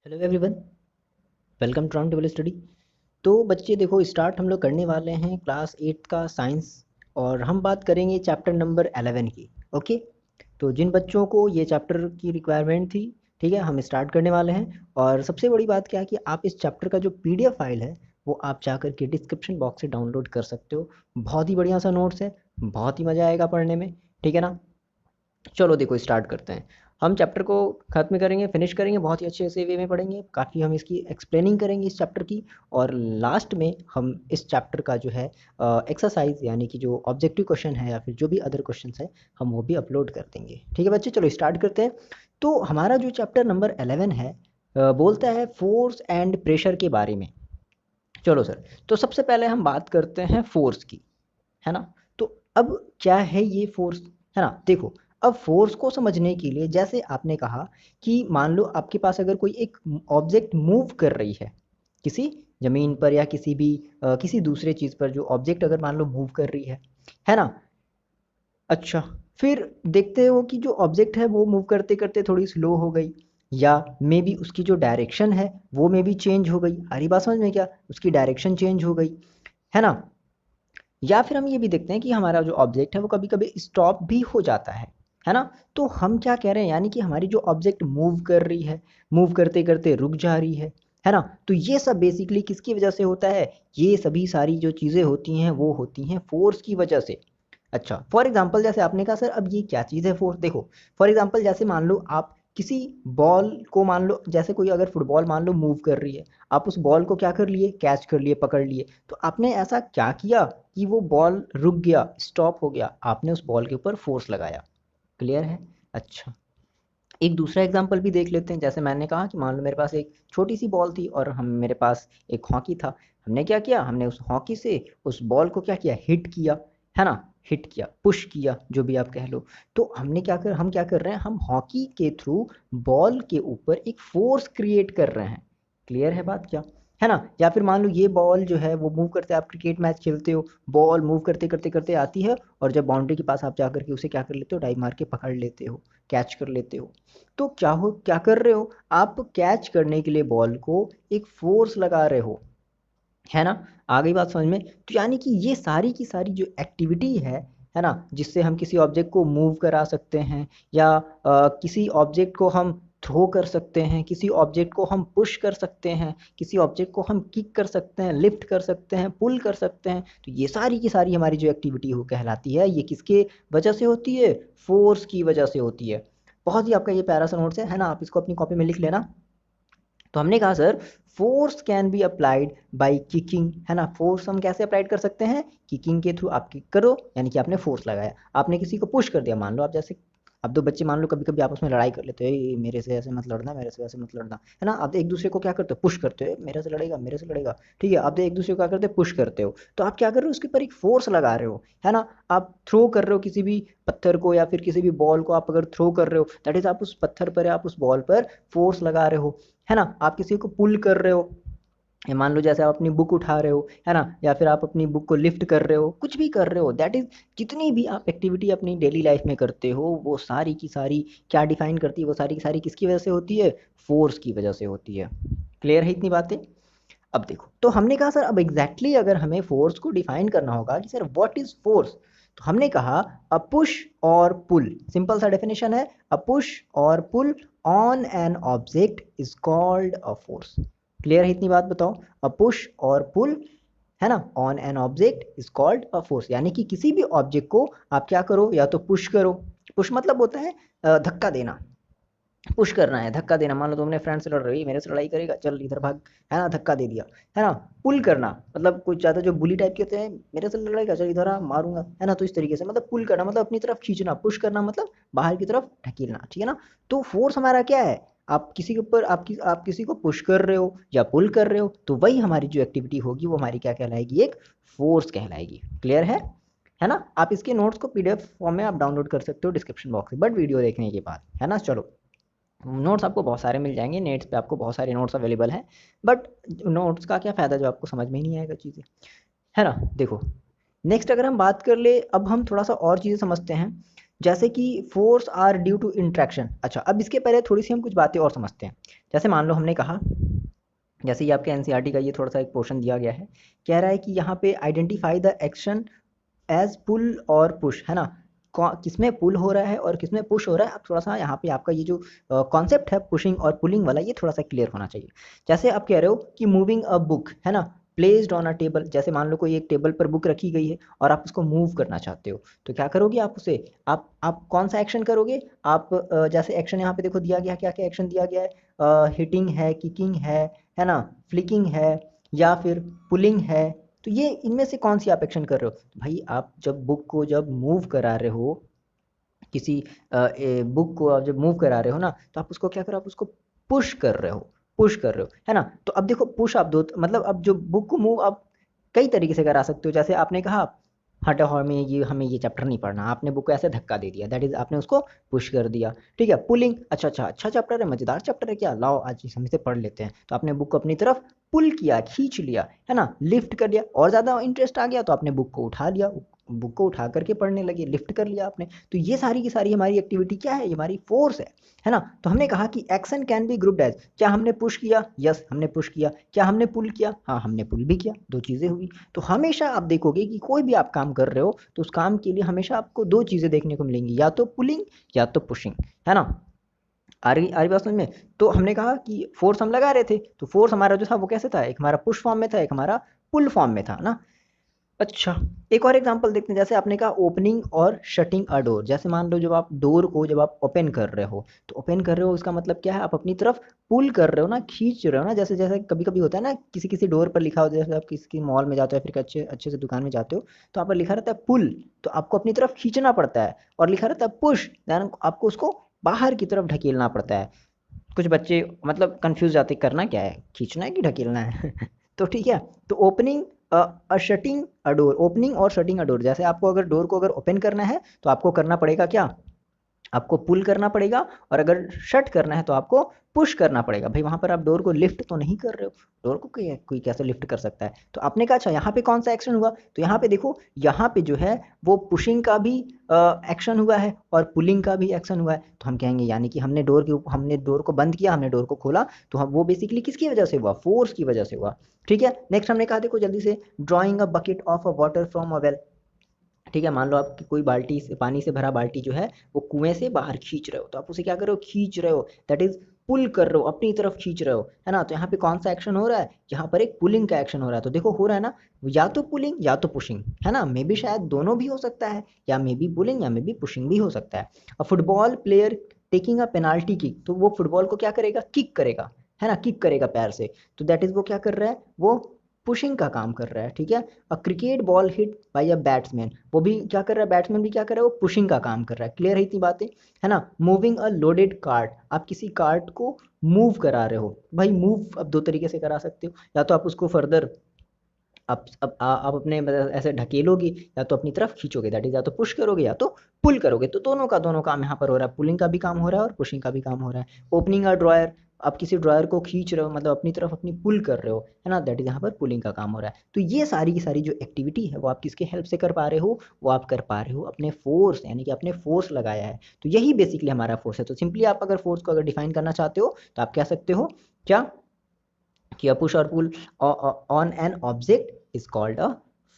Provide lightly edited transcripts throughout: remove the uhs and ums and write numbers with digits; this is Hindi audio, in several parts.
Hello everyone, welcome to table study. तो बच्चे देखो, स्टार्ट हम लोग करने वाले हैं क्लास 8 का साइंस, और हम बात करेंगे चैप्टर नंबर 11 की। ओके, तो जिन बच्चों को ये चैप्टर की रिक्वायरमेंट थी, ठीक है, हम स्टार्ट करने वाले हैं। और सबसे बड़ी बात क्या है कि आप इस चैप्टर का जो पीडीएफ फाइल है वो आप जा कर के डिस्क्रिप्शन बॉक्स से डाउनलोड कर सकते हो। बहुत ही बढ़िया सा नोट्स है, बहुत ही मज़ा आएगा पढ़ने में, ठीक है ना। चलो देखो, स्टार्ट करते हैं। हम चैप्टर को ख़त्म करेंगे, फिनिश करेंगे, बहुत ही अच्छे से वे में पढ़ेंगे, काफ़ी हम इसकी एक्सप्लेनिंग करेंगे इस चैप्टर की। और लास्ट में हम इस चैप्टर का जो है एक्सरसाइज, यानी कि जो ऑब्जेक्टिव क्वेश्चन है या फिर जो भी अदर क्वेश्चन है, हम वो भी अपलोड कर देंगे। ठीक है बच्चे, चलो स्टार्ट करते हैं। तो हमारा जो चैप्टर नंबर 11 है बोलता है फोर्स एंड प्रेशर के बारे में। चलो सर, तो सबसे पहले हम बात करते हैं फोर्स की, है ना। तो अब क्या है ये फोर्स, है ना। देखो, अब फोर्स को समझने के लिए, जैसे आपने कहा कि मान लो आपके पास अगर कोई एक ऑब्जेक्ट मूव कर रही है किसी जमीन पर या किसी भी किसी दूसरे चीज़ पर, जो ऑब्जेक्ट अगर मान लो मूव कर रही है ना। अच्छा, फिर देखते हो कि जो ऑब्जेक्ट है वो मूव करते करते थोड़ी स्लो हो गई, या मे बी उसकी जो डायरेक्शन है वो मे बी चेंज हो गई। आ रही बात समझ में क्या, उसकी डायरेक्शन चेंज हो गई, है ना। या फिर हम ये भी देखते हैं कि हमारा जो ऑब्जेक्ट है वो कभी कभी स्टॉप भी हो जाता है ना। तो हम क्या कह रहे हैं, यानी कि हमारी जो ऑब्जेक्ट मूव कर रही है, मूव करते करते रुक जा रही है ना। तो ये सब बेसिकली किसकी वजह से होता है, ये सभी सारी जो चीज़ें होती हैं वो होती हैं फोर्स की वजह से। अच्छा, फॉर एग्जाम्पल जैसे आपने कहा सर अब ये क्या चीज़ है फोर्स, देखो फॉर एग्जाम्पल जैसे मान लो आप किसी बॉल को, मान लो जैसे कोई अगर फुटबॉल मान लो मूव कर रही है, आप उस बॉल को क्या कर लिए, कैच कर लिए, पकड़ लिए। तो आपने ऐसा क्या किया कि वो बॉल रुक गया, स्टॉप हो गया, आपने उस बॉल के ऊपर फोर्स लगाया। क्लियर है। अच्छा, एक दूसरा एग्जांपल भी देख लेते हैं। जैसे मैंने कहा कि मान लो मेरे पास एक छोटी सी बॉल थी और हम मेरे पास एक हॉकी था। हमने क्या किया, हमने उस हॉकी से उस बॉल को क्या किया, हिट किया, है ना। हिट किया, पुश किया, जो भी आप कह लो। तो हम क्या कर रहे हैं, हम हॉकी के थ्रू बॉल के ऊपर एक फोर्स क्रिएट कर रहे हैं। क्लियर है बात क्या, है ना। या फिर मान लो ये बॉल जो है वो मूव करते, आप क्रिकेट मैच खेलते हो, बॉल मूव करते करते करते आती है, और जब बाउंड्री के पास आप जा करके उसे क्या कर लेते हो, डाइव मार के पकड़ लेते हो, कैच कर लेते हो। तो क्या कर रहे हो, आप कैच करने के लिए बॉल को एक फोर्स लगा रहे हो, है ना। आ गई बात समझ में। तो यानी कि ये सारी की सारी जो एक्टिविटी है ना, जिससे हम किसी ऑब्जेक्ट को मूव करा सकते हैं, या किसी ऑब्जेक्ट को हम थ्रो कर सकते हैं, किसी ऑब्जेक्ट को हम पुश कर सकते हैं, किसी ऑब्जेक्ट को हम किक कर सकते हैं, लिफ्ट कर सकते हैं, पुल कर सकते हैं। तो ये सारी की सारी हमारी जो एक्टिविटी हो कहलाती है, ये किसके वजह से होती है, फोर्स की वजह से होती है। बहुत ही आपका ये प्यारा सा नोट्स है ना, आप इसको अपनी कॉपी में लिख लेना। तो हमने कहा sir force can be applied by kicking, है ना। फोर्स हम कैसे अप्लाइड कर सकते हैं, किकिंग के थ्रू। आप किक करो यानी कि आपने फोर्स लगाया, आपने किसी को पुश कर दिया। मान लो आप जैसे, अब दो बच्चे मान लो कभी कभी आपस में लड़ाई कर लेते हो, "ए, मेरे से ऐसे मत लड़ना, मेरे से ऐसे मत लड़ना", है ना। आप एक दूसरे को क्या करते हो, पुश करते हो, "ए, मेरे से लड़ेगा, मेरे से लड़ेगा", ठीक है। आप एक दूसरे को क्या करते हो, पुश करते हो। तो आप क्या कर रहे हो, उसके ऊपर एक फोर्स लगा रहे हो, है ना। आप थ्रो कर रहे हो किसी भी पत्थर को या फिर किसी भी बॉल को, आप अगर थ्रो कर रहे हो, दैट इज आप उस पत्थर पर या आप उस बॉल पर फोर्स लगा रहे हो, है ना। आप किसी को पुल कर रहे हो, या मान लो जैसे आप अपनी बुक उठा रहे हो, है ना, या फिर आप अपनी बुक को लिफ्ट कर रहे हो, कुछ भी कर रहे हो, दैट इज जितनी भी आप एक्टिविटी अपनी डेली लाइफ में करते हो, वो सारी की सारी क्या डिफाइन करती है, वो सारी की सारी किसकी वजह से होती है, फोर्स की वजह से होती है। क्लियर है इतनी बातें। अब देखो, तो हमने कहा सर अब एग्जैक्टली अगर हमें फोर्स को डिफाइन करना होगा कि सर व्हाट इज फोर्स, तो हमने कहा अ पुश और पुल, सिंपल सा डेफिनेशन है, a push or pull on an object is called a force. Clear है इतनी बात, बताओ। अ पुश और पुल, है ना, on an object is called a force, यानी कि किसी भी ऑब्जेक्ट को आप क्या करो, या तो पुश करो, पुश मतलब होता है धक्का देना, पुश करना है, धक्का देना। मान लो तुमने फ्रेंड से लड़ रही, मेरे से लड़ाई करेगा, चल इधर भाग, है ना, धक्का दे दिया, है ना। पुल करना मतलब कुछ ज़्यादा जो बुली टाइप के होते हैं, मेरे से लड़ेगा, चल इधर आ, मारूंगा, है ना। तो इस तरीके से मतलब पुल करना मतलब अपनी तरफ खींचना, पुश करना मतलब बाहर की तरफ ढकेलना, ठीक है ना। तो फोर्स हमारा क्या है, आप किसी के ऊपर आप किसी को पुश कर रहे हो या पुल कर रहे हो, तो वही हमारी जो एक्टिविटी होगी वो हमारी क्या कहलाएगी, एक फोर्स कहलाएगी। क्लियर है ना। आप इसके नोट्स को पीडीएफ फॉर्म में आप डाउनलोड कर सकते हो डिस्क्रिप्शन बॉक्स में, बट वीडियो देखने के बाद, है ना। चलो, नोट्स आपको बहुत सारे मिल जाएंगे, नेट्स पे आपको बहुत सारे नोट्स अवेलेबल हैं, बट नोट्स का क्या फ़ायदा जो आपको समझ में ही नहीं आएगा चीज़ें, है ना। देखो, नेक्स्ट अगर हम बात कर ले, अब हम थोड़ा सा और चीज़ें समझते हैं। जैसे कि force are due to interaction. अच्छा, अब इसके पहले थोड़ी सी हम कुछ बातें और समझते हैं। जैसे मान लो हमने कहा, जैसे ये आपके एनसीईआरटी का ये थोड़ा सा एक पोर्शन दिया गया है, कह रहा है कि यहाँ पे आइडेंटिफाई द एक्शन एज पुल और पुश, है ना। किसमें पुल हो रहा है और किसमें पुश हो रहा है, अब थोड़ा सा यहाँ पे आपका ये जो कॉन्सेप्ट है पुशिंग और पुलिंग वाला, ये थोड़ा सा क्लियर होना चाहिए। जैसे आप कह रहे हो कि मूविंग अ बुक, है ना, प्लेस्ड ऑन अ टेबल, जैसे मान लो कोई एक टेबल पर बुक रखी गई है और आप उसको मूव करना चाहते हो, तो क्या करोगे आप उसे, आप कौन सा एक्शन करोगे, आप जैसे एक्शन यहाँ पे देखो दिया गया है, क्या क्या एक्शन दिया गया है, हिटिंग है, किकिंग है ना, फ्लिकिंग है, या फिर पुलिंग है। तो ये इनमें से कौन सी आप एक्शन कर रहे हो। तो भाई आप जब बुक को जब मूव करा रहे हो, किसी बुक को आप जब मूव करा रहे हो ना, तो आप उसको क्या करो, आप उसको पुश कर रहे हो, पुश कर रहे हो, है ना। तो अब देखो पुश आप दो, मतलब अब जो बुक को मूव आप कई तरीके से करा सकते हो। जैसे आपने कहा हटो, हमें ये चैप्टर नहीं पढ़ना, आपने बुक को ऐसे धक्का दे दिया, दैट इज आपने उसको पुश कर दिया। ठीक है, पुलिंग, अच्छा चैप्टर है, मजेदार चैप्टर है, क्या लाओ आज हम इसे पढ़ लेते हैं, तो आपने बुक को अपनी तरफ पुल किया, खींच लिया, है ना, लिफ्ट कर लिया, और ज़्यादा इंटरेस्ट आ गया तो आपने बुक को उठा लिया, बुक को उठा करके पढ़ने लगे, लिफ्ट कर लिया आपने। तो ये सारी की सारी हमारी एक्टिविटी क्या है, ये हमारी फोर्स है ना। तो हमने कहा कि action can be grouped as, क्या हमने पुश किया, यस हमने पुश किया, क्या हमने पुल किया, हाँ हमने पुल भी किया, दो चीज़ें हुई। तो हमेशा आप देखोगे कि कोई भी आप काम कर रहे हो तो उस काम के लिए हमेशा आपको दो चीज़ें देखने को मिलेंगी, या तो पुलिंग या तो पुशिंग, है ना। आ रही बात समझ में। तो हमने कहा कि फोर्स हम लगा रहे थे, तो फोर्स हमारा जो था वो कैसे था, एक हमारा पुश फॉर्म में था, एक हमारा पुल फॉर्म में था ना। अच्छा, एक और एग्जांपल देखते हैं। जैसे आपने कहा ओपनिंग और शटिंग अ डोर, जैसे मान लो जब आप डोर को जब आप ओपन कर रहे हो, तो ओपन कर रहे हो उसका मतलब क्या है, आप अपनी तरफ पुल कर रहे हो ना, खींच रहे हो ना। जैसे जैसे कभी कभी होता है ना, किसी किसी डोर पर लिखा होता है, जैसे आप किसी मॉल में जाते हो, फिर अच्छे अच्छे से दुकान में जाते हो, तो आप पर लिखा रहता है पुल, तो आपको अपनी तरफ खींचना पड़ता है, और लिखा रहता है पुश, दैन आपको उसको बाहर की तरफ ढकेलना पड़ता है। कुछ बच्चे मतलब कंफ्यूज जाते करना क्या है, खींचना है कि ढकेलना है तो ठीक है। तो opening shutting a door, opening और शटिंग अ डोर, जैसे आपको अगर डोर को अगर ओपन करना है तो आपको करना पड़ेगा क्या, आपको पुल करना पड़ेगा, और अगर शट करना है तो आपको पुश करना पड़ेगा। भाई वहां पर आप डोर को लिफ्ट तो नहीं कर रहे हो, डोर को कोई कैसे लिफ्ट कर सकता है। तो आपने कहा अच्छा यहाँ पे कौन सा एक्शन हुआ, तो यहाँ पे देखो, यहाँ पे जो है वो पुशिंग का भी एक्शन हुआ है और पुलिंग का भी एक्शन हुआ है। तो हम कहेंगे यानी कि हमने डोर को बंद किया, हमने डोर को खोला, तो हम वो बेसिकली किसकी वजह से हुआ, फोर्स की वजह से हुआ। ठीक है, नेक्स्ट हमने कहा देखो जल्दी से, drawing a bucket of a water from a well. ठीक है, मान लो आप कोई बाल्टी से, पानी से भरा बाल्टी जो है वो कुएं से बाहर खींच रहे हो, तो आप उसे क्या कर रहे हो, खींच रहे हो, दैट इज पुल कर रहे हो, अपनी तरफ खींच रहे हो, है ना। तो यहाँ पे कौन सा एक्शन हो रहा है, यहाँ पर एक पुलिंग का एक्शन हो रहा है। तो देखो हो रहा है ना, या तो पुलिंग या तो पुशिंग, है ना, मे बी शायद दोनों भी हो सकता है, या मे बी पुलिंग या मे बी पुशिंग भी हो सकता है। और football player taking a penalty kick, तो वो फुटबॉल को क्या करेगा, किक करेगा, है ना, किक करेगा पैर से, तो दैट इज वो क्या कर रहा है, वो पुशिंग का काम कर रहा है। ठीक है, a cricket ball hit by a batsman, वो भी क्या कर रहा है, बैट्समैन भी क्या कर रहा है, वो पुशिंग का काम कर रहा है। क्लियर है इतनी बातें, है ना। मूविंग अ लोडेड कार्ट, आप किसी कार्ट को मूव करा रहे हो, भाई मूव अब दो तरीके से करा सकते हो, या तो आप उसको फर्दर आप अपने मतलब ऐसे ढकेलोगे, या तो अपनी तरफ खींचोगे, दैट इज या तो पुश करोगे या तो पुल करोगे। तो दोनों का दोनों काम यहाँ पर हो रहा है, पुलिंग का भी काम हो रहा है और पुशिंग का भी काम हो रहा है। ओपनिंग अ ड्रॉयर, आप किसी ड्रॉयर को खींच रहे हो, मतलब अपनी तरफ अपनी पुल कर रहे हो, है ना, दैट इज यहाँ पर पुलिंग का काम हो रहा है। तो ये सारी की सारी जो एक्टिविटी है वो आप किसके हेल्प से कर पा रहे हो, वो आप कर पा रहे हो अपने फोर्स, यानी कि अपने फोर्स लगाया है। तो यही बेसिकली हमारा फोर्स है। तो सिंपली आप अगर फोर्स को अगर डिफाइन करना चाहते हो तो आप कह सकते हो क्या, कि a push or pull on an object is called a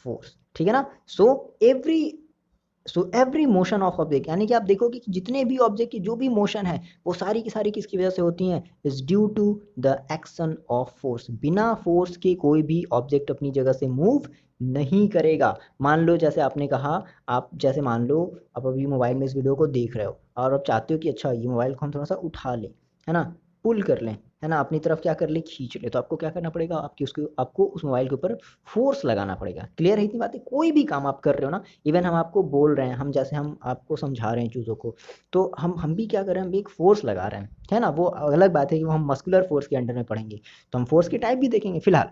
force. ठीक है ना। So every every motion of object, यानी कि आप देखोगे कि जितने भी ऑब्जेक्ट की जो भी मोशन है वो सारी की सारी किसकी वजह से होती हैं, is due to the action of force. बिना फोर्स के कोई भी ऑब्जेक्ट अपनी जगह से मूव नहीं करेगा। मान लो जैसे आपने कहा, आप जैसे मान लो आप अभी मोबाइल में इस वीडियो को देख रहे हो और आप चाहते हो कि अच्छा ये मोबाइल को हम थोड़ा सा उठा लें, है ना, पुल कर लें, है ना, अपनी तरफ क्या कर ले, खींच ले, तो आपको क्या करना पड़ेगा, आपको उस मोबाइल के ऊपर फोर्स लगाना पड़ेगा। क्लियर है इतनी बातें, कोई भी काम आप कर रहे हो ना, इवन हम आपको बोल रहे हैं, हम जैसे हम आपको समझा रहे हैं चीज़ों को, तो हम भी क्या कर रहे हैं, हम भी एक फोर्स लगा रहे हैं, है ना। वो अलग बात है कि वो हम मस्कुलर फोर्स के अंडर में पढ़ेंगे, तो हम फोर्स की टाइप भी देखेंगे। फिलहाल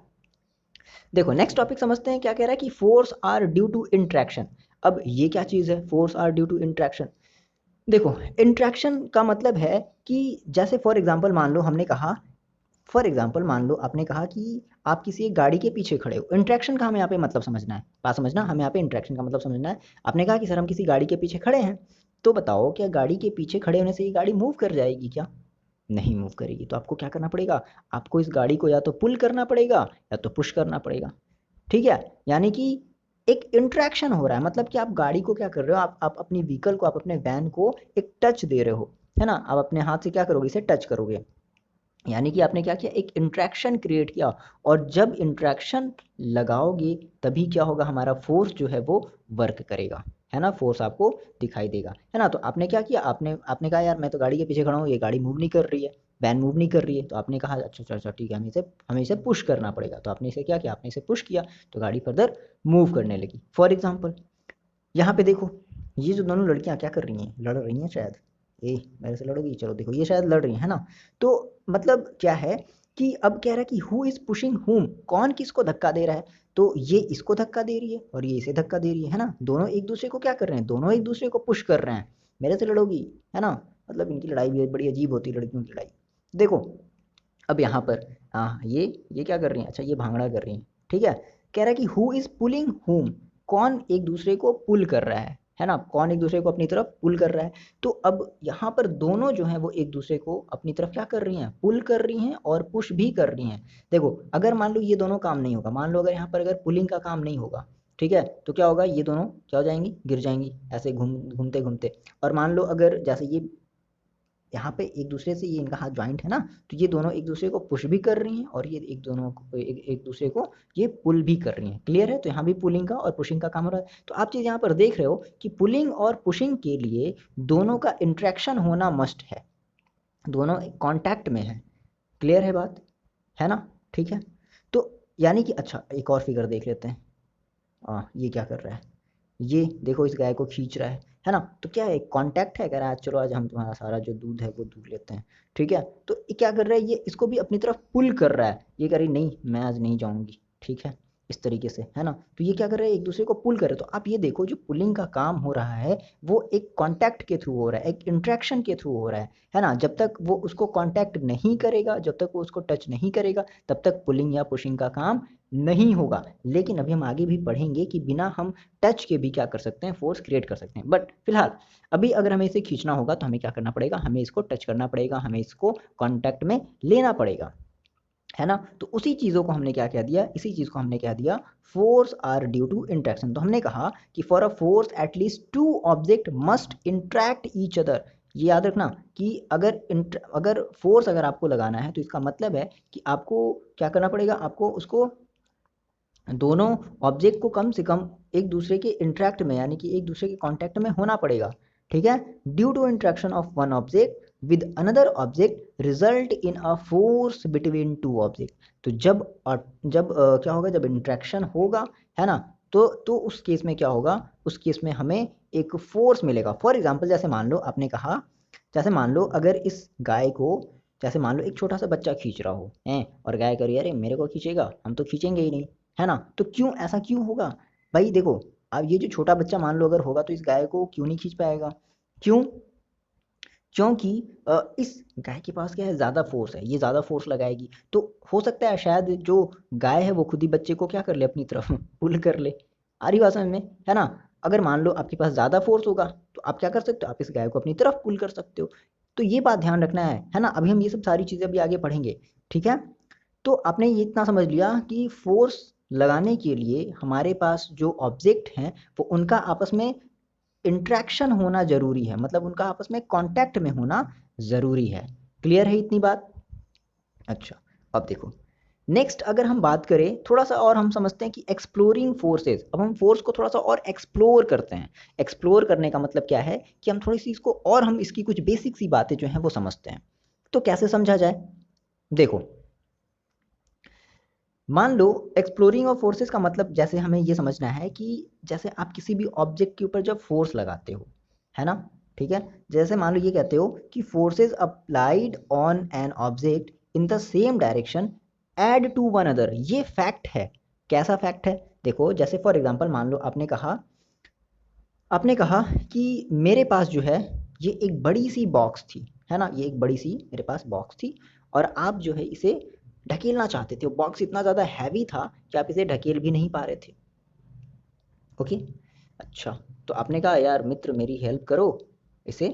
देखो नेक्स्ट टॉपिक समझते हैं, क्या कह रहा है कि force are due to interaction. अब ये क्या चीज़ है, force are due to interaction. देखो इंट्रैक्शन का मतलब है कि जैसे फॉर एग्जांपल मान लो हमने कहा, फॉर एग्जाम्पल मान लो आपने कहा कि आप किसी एक गाड़ी के पीछे खड़े हो, इंट्रैक्शन का हमें यहाँ पे मतलब समझना है, बात समझना, हमें यहाँ पे इंट्रैक्शन का मतलब समझना है। आपने कहा कि सर हम किसी गाड़ी के पीछे खड़े हैं, तो बताओ क्या गाड़ी के पीछे खड़े होने से ये गाड़ी मूव कर जाएगी क्या? नहीं मूव करेगी। तो आपको क्या करना पड़ेगा? आपको इस गाड़ी को या तो पुल करना पड़ेगा या तो पुश करना पड़ेगा। ठीक है, यानी कि एक इंट्रैक्शन हो रहा है, मतलब कि आप गाड़ी को क्या कर रहे हो, आप अपनी व्हीकल को, आप अपने वैन को एक टच दे रहे हो, है ना। आप अपने हाथ से क्या करोगे, इसे टच करोगे, यानी कि आपने क्या किया, एक इंट्रैक्शन क्रिएट किया। और जब इंट्रैक्शन लगाओगे तभी क्या होगा, हमारा फोर्स जो है वो वर्क करेगा, है ना, फोर्स आपको दिखाई देगा, है ना। तो आपने क्या किया, आपने आपने कहा यार मैं तो गाड़ी के पीछे खड़ा हूँ, ये गाड़ी मूव नहीं कर रही है, वैन मूव नहीं कर रही है। तो आपने कहा अच्छा अच्छा अच्छा ठीक है, हमें इसे पुश करना पड़ेगा। तो आपने इसे क्या किया, आपने इसे पुश किया, तो गाड़ी फर्दर मूव करने लगी। फॉर एग्जाम्पल यहाँ पे देखो, ये जो दोनों लड़कियां क्या कर रही हैं, लड़ रही हैं शायद। ए मेरे से लड़ोगी, चलो देखो ये शायद लड़ रही हैं, है ना। तो मतलब क्या है कि अब कह रहा है कि हु इज पुशिंग हुम, कौन किसको धक्का दे रहा है। तो ये इसको धक्का दे रही है और ये इसे धक्का दे रही है ना। दोनों एक दूसरे को क्या कर रहे हैं, दोनों एक दूसरे को पुश कर रहे हैं। मेरे से लड़ोगी, है ना। मतलब इनकी लड़ाई भी बड़ी अजीब होती है, लड़कियों की लड़ाई। देखो अब यहाँ पर हाँ ये क्या कर रही हैं, अच्छा ये भांगड़ा कर रही हैं, ठीक है। कह रहा है कि हु इज पुलिंग हुम, कौन एक दूसरे को पुल कर रहा है ना, कौन एक दूसरे को अपनी तरफ पुल कर रहा है। तो अब यहाँ पर दोनों जो हैं वो एक दूसरे को अपनी तरफ क्या कर रही हैं, पुल कर रही हैं और पुश भी कर रही हैं। देखो अगर मान लो ये दोनों काम नहीं होगा, मान लो अगर यहाँ पर अगर पुलिंग का काम नहीं होगा, ठीक है, तो क्या होगा, ये दोनों क्या हो जाएंगी, गिर जाएंगी ऐसे घूमते घूमते। और मान लो अगर जैसे ये यहाँ पे एक दूसरे से, ये इनका हाथ ज्वाइंट है ना, तो ये दोनों एक दूसरे को पुश भी कर रही हैं और ये एक दोनों को एक दूसरे को ये पुल भी कर रही हैं। क्लियर है, तो यहाँ भी पुलिंग का और पुशिंग का काम हो रहा है। तो आप चीज़ यहाँ पर देख रहे हो कि पुलिंग और पुशिंग के लिए दोनों का इंट्रैक्शन होना मस्ट है, दोनों कॉन्टैक्ट में है। क्लियर है बात, है ना। ठीक है, तो यानी कि अच्छा एक और फिगर देख लेते हैं। ये क्या कर रहा है, ये देखो इस गाय को खींच रहा है ना। तो क्या है, कांटेक्ट है, कह रहा है चलो आज हम तुम्हारा सारा जो दूध है वो दूध लेते हैं। ठीक है, तो ये क्या कर रहा है, ये इसको भी अपनी तरफ पुल कर रहा है। ये कह रही नहीं मैं आज नहीं जाऊंगी, ठीक है, इस तरीके से, है ना। तो ये क्या कर रहे हैं, एक दूसरे को पुल कर रहे हैं। तो आप ये देखो जो पुलिंग का काम हो रहा है वो एक कांटेक्ट के थ्रू हो रहा है, एक इंट्रैक्शन के थ्रू हो रहा है ना। जब तक वो उसको कांटेक्ट नहीं करेगा, जब तक वो उसको टच नहीं करेगा, तब तक पुलिंग या पुशिंग का काम नहीं होगा। लेकिन अभी हम आगे भी पढ़ेंगे कि बिना हम टच के भी क्या कर सकते हैं, फोर्स क्रिएट कर सकते हैं। बट फिलहाल अभी अगर हमें इसे खींचना होगा तो हमें क्या करना पड़ेगा, हमें इसको टच करना पड़ेगा, हमें इसको कांटेक्ट में लेना पड़ेगा, है ना। तो उसी चीज़ों को हमने क्या कह दिया, इसी चीज़ को हमने कह दिया force are due to interaction. तो हमने कहा कि for a force at least two object must interact each other. ये याद रखना कि अगर फोर्स अगर आपको लगाना है तो इसका मतलब है कि आपको क्या करना पड़ेगा, आपको उसको दोनों ऑब्जेक्ट को कम से कम एक दूसरे के इंट्रैक्ट में, यानी कि एक दूसरे के कांटेक्ट में होना पड़ेगा। ठीक है, due to interaction of one object with another object result in a force between two object. तो जब क्या होगा, जब इंट्रैक्शन होगा, है ना, तो उस केस में क्या होगा, उस केस में हमें एक फोर्स मिलेगा। फॉर एग्जाम्पल जैसे मान लो आपने कहा, जैसे मान लो अगर इस गाय को, जैसे मान लो एक छोटा सा बच्चा खींच रहा हो है और गाय कह रही है अरे मेरे को खींचेगा, हम तो खींचेंगे ही नहीं, है ना। तो क्यों, ऐसा क्यों होगा भाई, देखो अब ये जो छोटा बच्चा मान लो अगर होगा तो इस गाय को क्यों नहीं खींच पाएगा, क्यों, क्योंकि इस गाय के पास क्या है, ज़्यादा फोर्स है, ये ज़्यादा फोर्स लगाएगी। तो हो सकता है शायद जो गाय है वो खुद ही बच्चे को क्या कर ले, अपनी तरफ पुल कर ले। आ रही बात समझ में, है ना। अगर मान लो आपके पास ज़्यादा फोर्स होगा तो आप क्या कर सकते हो, आप इस गाय को अपनी तरफ पुल कर सकते हो। तो ये बात ध्यान रखना है ना। अभी हम ये सब सारी चीज़ें अभी आगे पढ़ेंगे, ठीक है। तो आपने ये इतना समझ लिया कि फोर्स लगाने के लिए हमारे पास जो ऑब्जेक्ट हैं वो उनका आपस में इंट्रैक्शन होना जरूरी है, मतलब उनका आपस में कांटेक्ट में होना जरूरी है। क्लियर है इतनी बात। अच्छा अब देखो नेक्स्ट अगर हम बात करें थोड़ा सा और, हम समझते हैं कि एक्सप्लोरिंग फोर्सेस। अब हम फोर्स को थोड़ा सा और एक्सप्लोर करते हैं। एक्सप्लोर करने का मतलब क्या है कि हम थोड़ी सी इसको और, हम इसकी कुछ बेसिक सी बातें जो हैं वो समझते हैं। तो कैसे समझा जाए, देखो मान लो एक्सप्लोरिंग ऑफ फोर्सेस का मतलब जैसे हमें ये समझना है कि जैसे आप किसी भी ऑब्जेक्ट के ऊपर जब फोर्स लगाते हो, है ना, ठीक है। जैसे मान लो ये कहते हो कि forces applied on an object in the same direction add to one other, ये फैक्ट है। कैसा फैक्ट है, देखो जैसे फॉर एग्जांपल मान लो आपने कहा कि मेरे पास जो है ये एक बड़ी सी बॉक्स थी, है ना, ये एक बड़ी सी मेरे पास बॉक्स थी और आप जो है इसे ढकेलना चाहते थे। वो बॉक्स इतना ज़्यादा हैवी था कि आप इसे ढकेल भी नहीं पा रहे थे। ओके, अच्छा, तो आपने कहा यार मित्र मेरी हेल्प करो, इसे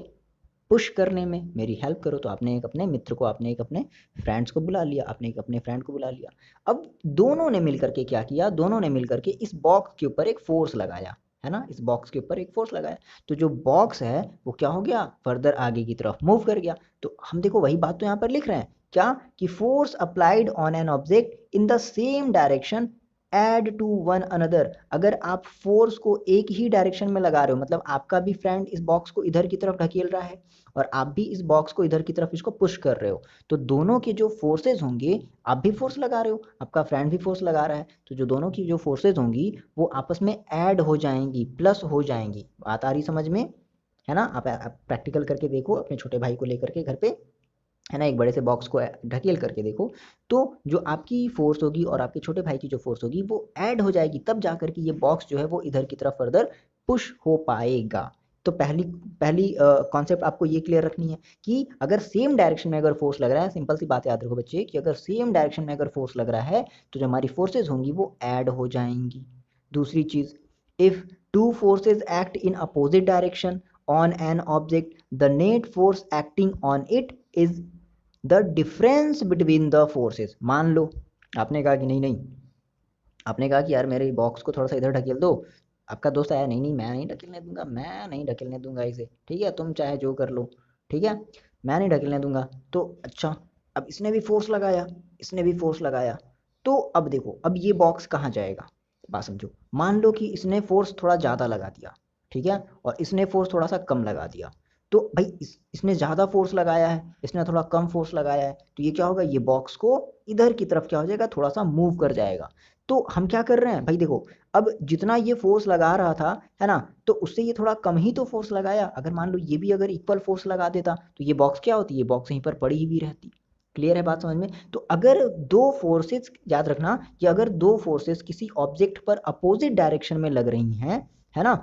पुश करने में मेरी हेल्प करो। तो आपने एक अपने मित्र को, आपने एक अपने फ्रेंड्स को बुला लिया, आपने एक अपने फ्रेंड को बुला लिया। अब दोनों ने मिलकर के क्या किया, दोनों ने मिलकर के इस बॉक्स के ऊपर एक फोर्स लगाया, है ना, इस बॉक्स के ऊपर एक फोर्स लगाया। तो जो बॉक्स है वो क्या हो गया, फर्दर आगे की तरफ मूव कर गया। तो हम देखो वही बात तो यहाँ पर लिख रहे हैं, क्या कि force applied on an object in the same direction add to one another. अगर आप फोर्स को एक ही डायरेक्शन में लगा रहे हो, मतलब आपका भी फ्रेंड इस बॉक्स को इधर की तरफ ढकेल रहा है और आप भी इस बॉक्स को इधर की तरफ इसको पुश कर रहे हो, तो दोनों के जो फोर्सेज होंगे, आप भी फोर्स लगा रहे हो, आपका फ्रेंड भी फोर्स लगा रहा है, तो जो दोनों की जो फोर्सेज होंगी वो आपस में ऐड हो जाएंगी, प्लस हो जाएंगी। बात आ रही समझ में, है ना। आप प्रैक्टिकल करके देखो अपने छोटे भाई को लेकर के घर पे, है ना, एक बड़े से बॉक्स को ढकेल करके देखो, तो जो आपकी फोर्स होगी और आपके छोटे भाई की जो फोर्स होगी वो ऐड हो जाएगी, तब जाकर के ये बॉक्स जो है वो इधर की तरफ फर्दर पुश हो पाएगा। तो पहली पहली कॉन्सेप्ट आपको ये क्लियर रखनी है कि अगर सेम डायरेक्शन में अगर फोर्स लग रहा है, सिंपल सी बात याद रखो बच्चे, कि अगर सेम डायरेक्शन में अगर फोर्स लग रहा है तो जो हमारी फोर्सेज होंगी वो ऐड हो जाएंगी। दूसरी चीज, if two forces act in opposite direction on an object, the net force acting on it is the difference between the forces. मान लो आपने कहा कि नहीं नहीं, आपने कहा कि यार मेरे बॉक्स को थोड़ा सा इधर ढकेल दो, आपका दोस्त आया, नहीं नहीं मैं नहीं ढकेलने दूंगा, मैं नहीं ढकेलने दूंगा इसे, ठीक है, तुम चाहे जो कर लो, ठीक है, मैं नहीं ढकेलने दूंगा। तो अच्छा, अब इसने भी फोर्स लगाया, इसने भी फोर्स लगाया, तो अब देखो अब ये बॉक्स कहाँ जाएगा, बात समझो। मान लो कि इसने फोर्स थोड़ा ज़्यादा लगा दिया, ठीक है, और इसने फोर्स थोड़ा सा कम लगा दिया, तो भाई इसने ज़्यादा फोर्स लगाया है, इसने थोड़ा कम फोर्स लगाया है, तो ये क्या होगा, ये बॉक्स को इधर की तरफ क्या हो जाएगा, थोड़ा सा मूव कर जाएगा। तो हम क्या कर रहे हैं भाई, देखो अब जितना ये फोर्स लगा रहा था, है ना, तो उससे ये थोड़ा कम ही तो फोर्स लगाया। अगर मान लो ये भी अगर इक्वल फोर्स लगा देता तो ये बॉक्स क्या होती, ये बॉक्स यहीं पर पड़ी हुई रहती। क्लियर है बात समझ में। तो अगर दो फोर्सेस, याद रखना कि अगर दो फोर्सेस किसी ऑब्जेक्ट पर अपोजिट डायरेक्शन में लग रही हैं, है ना,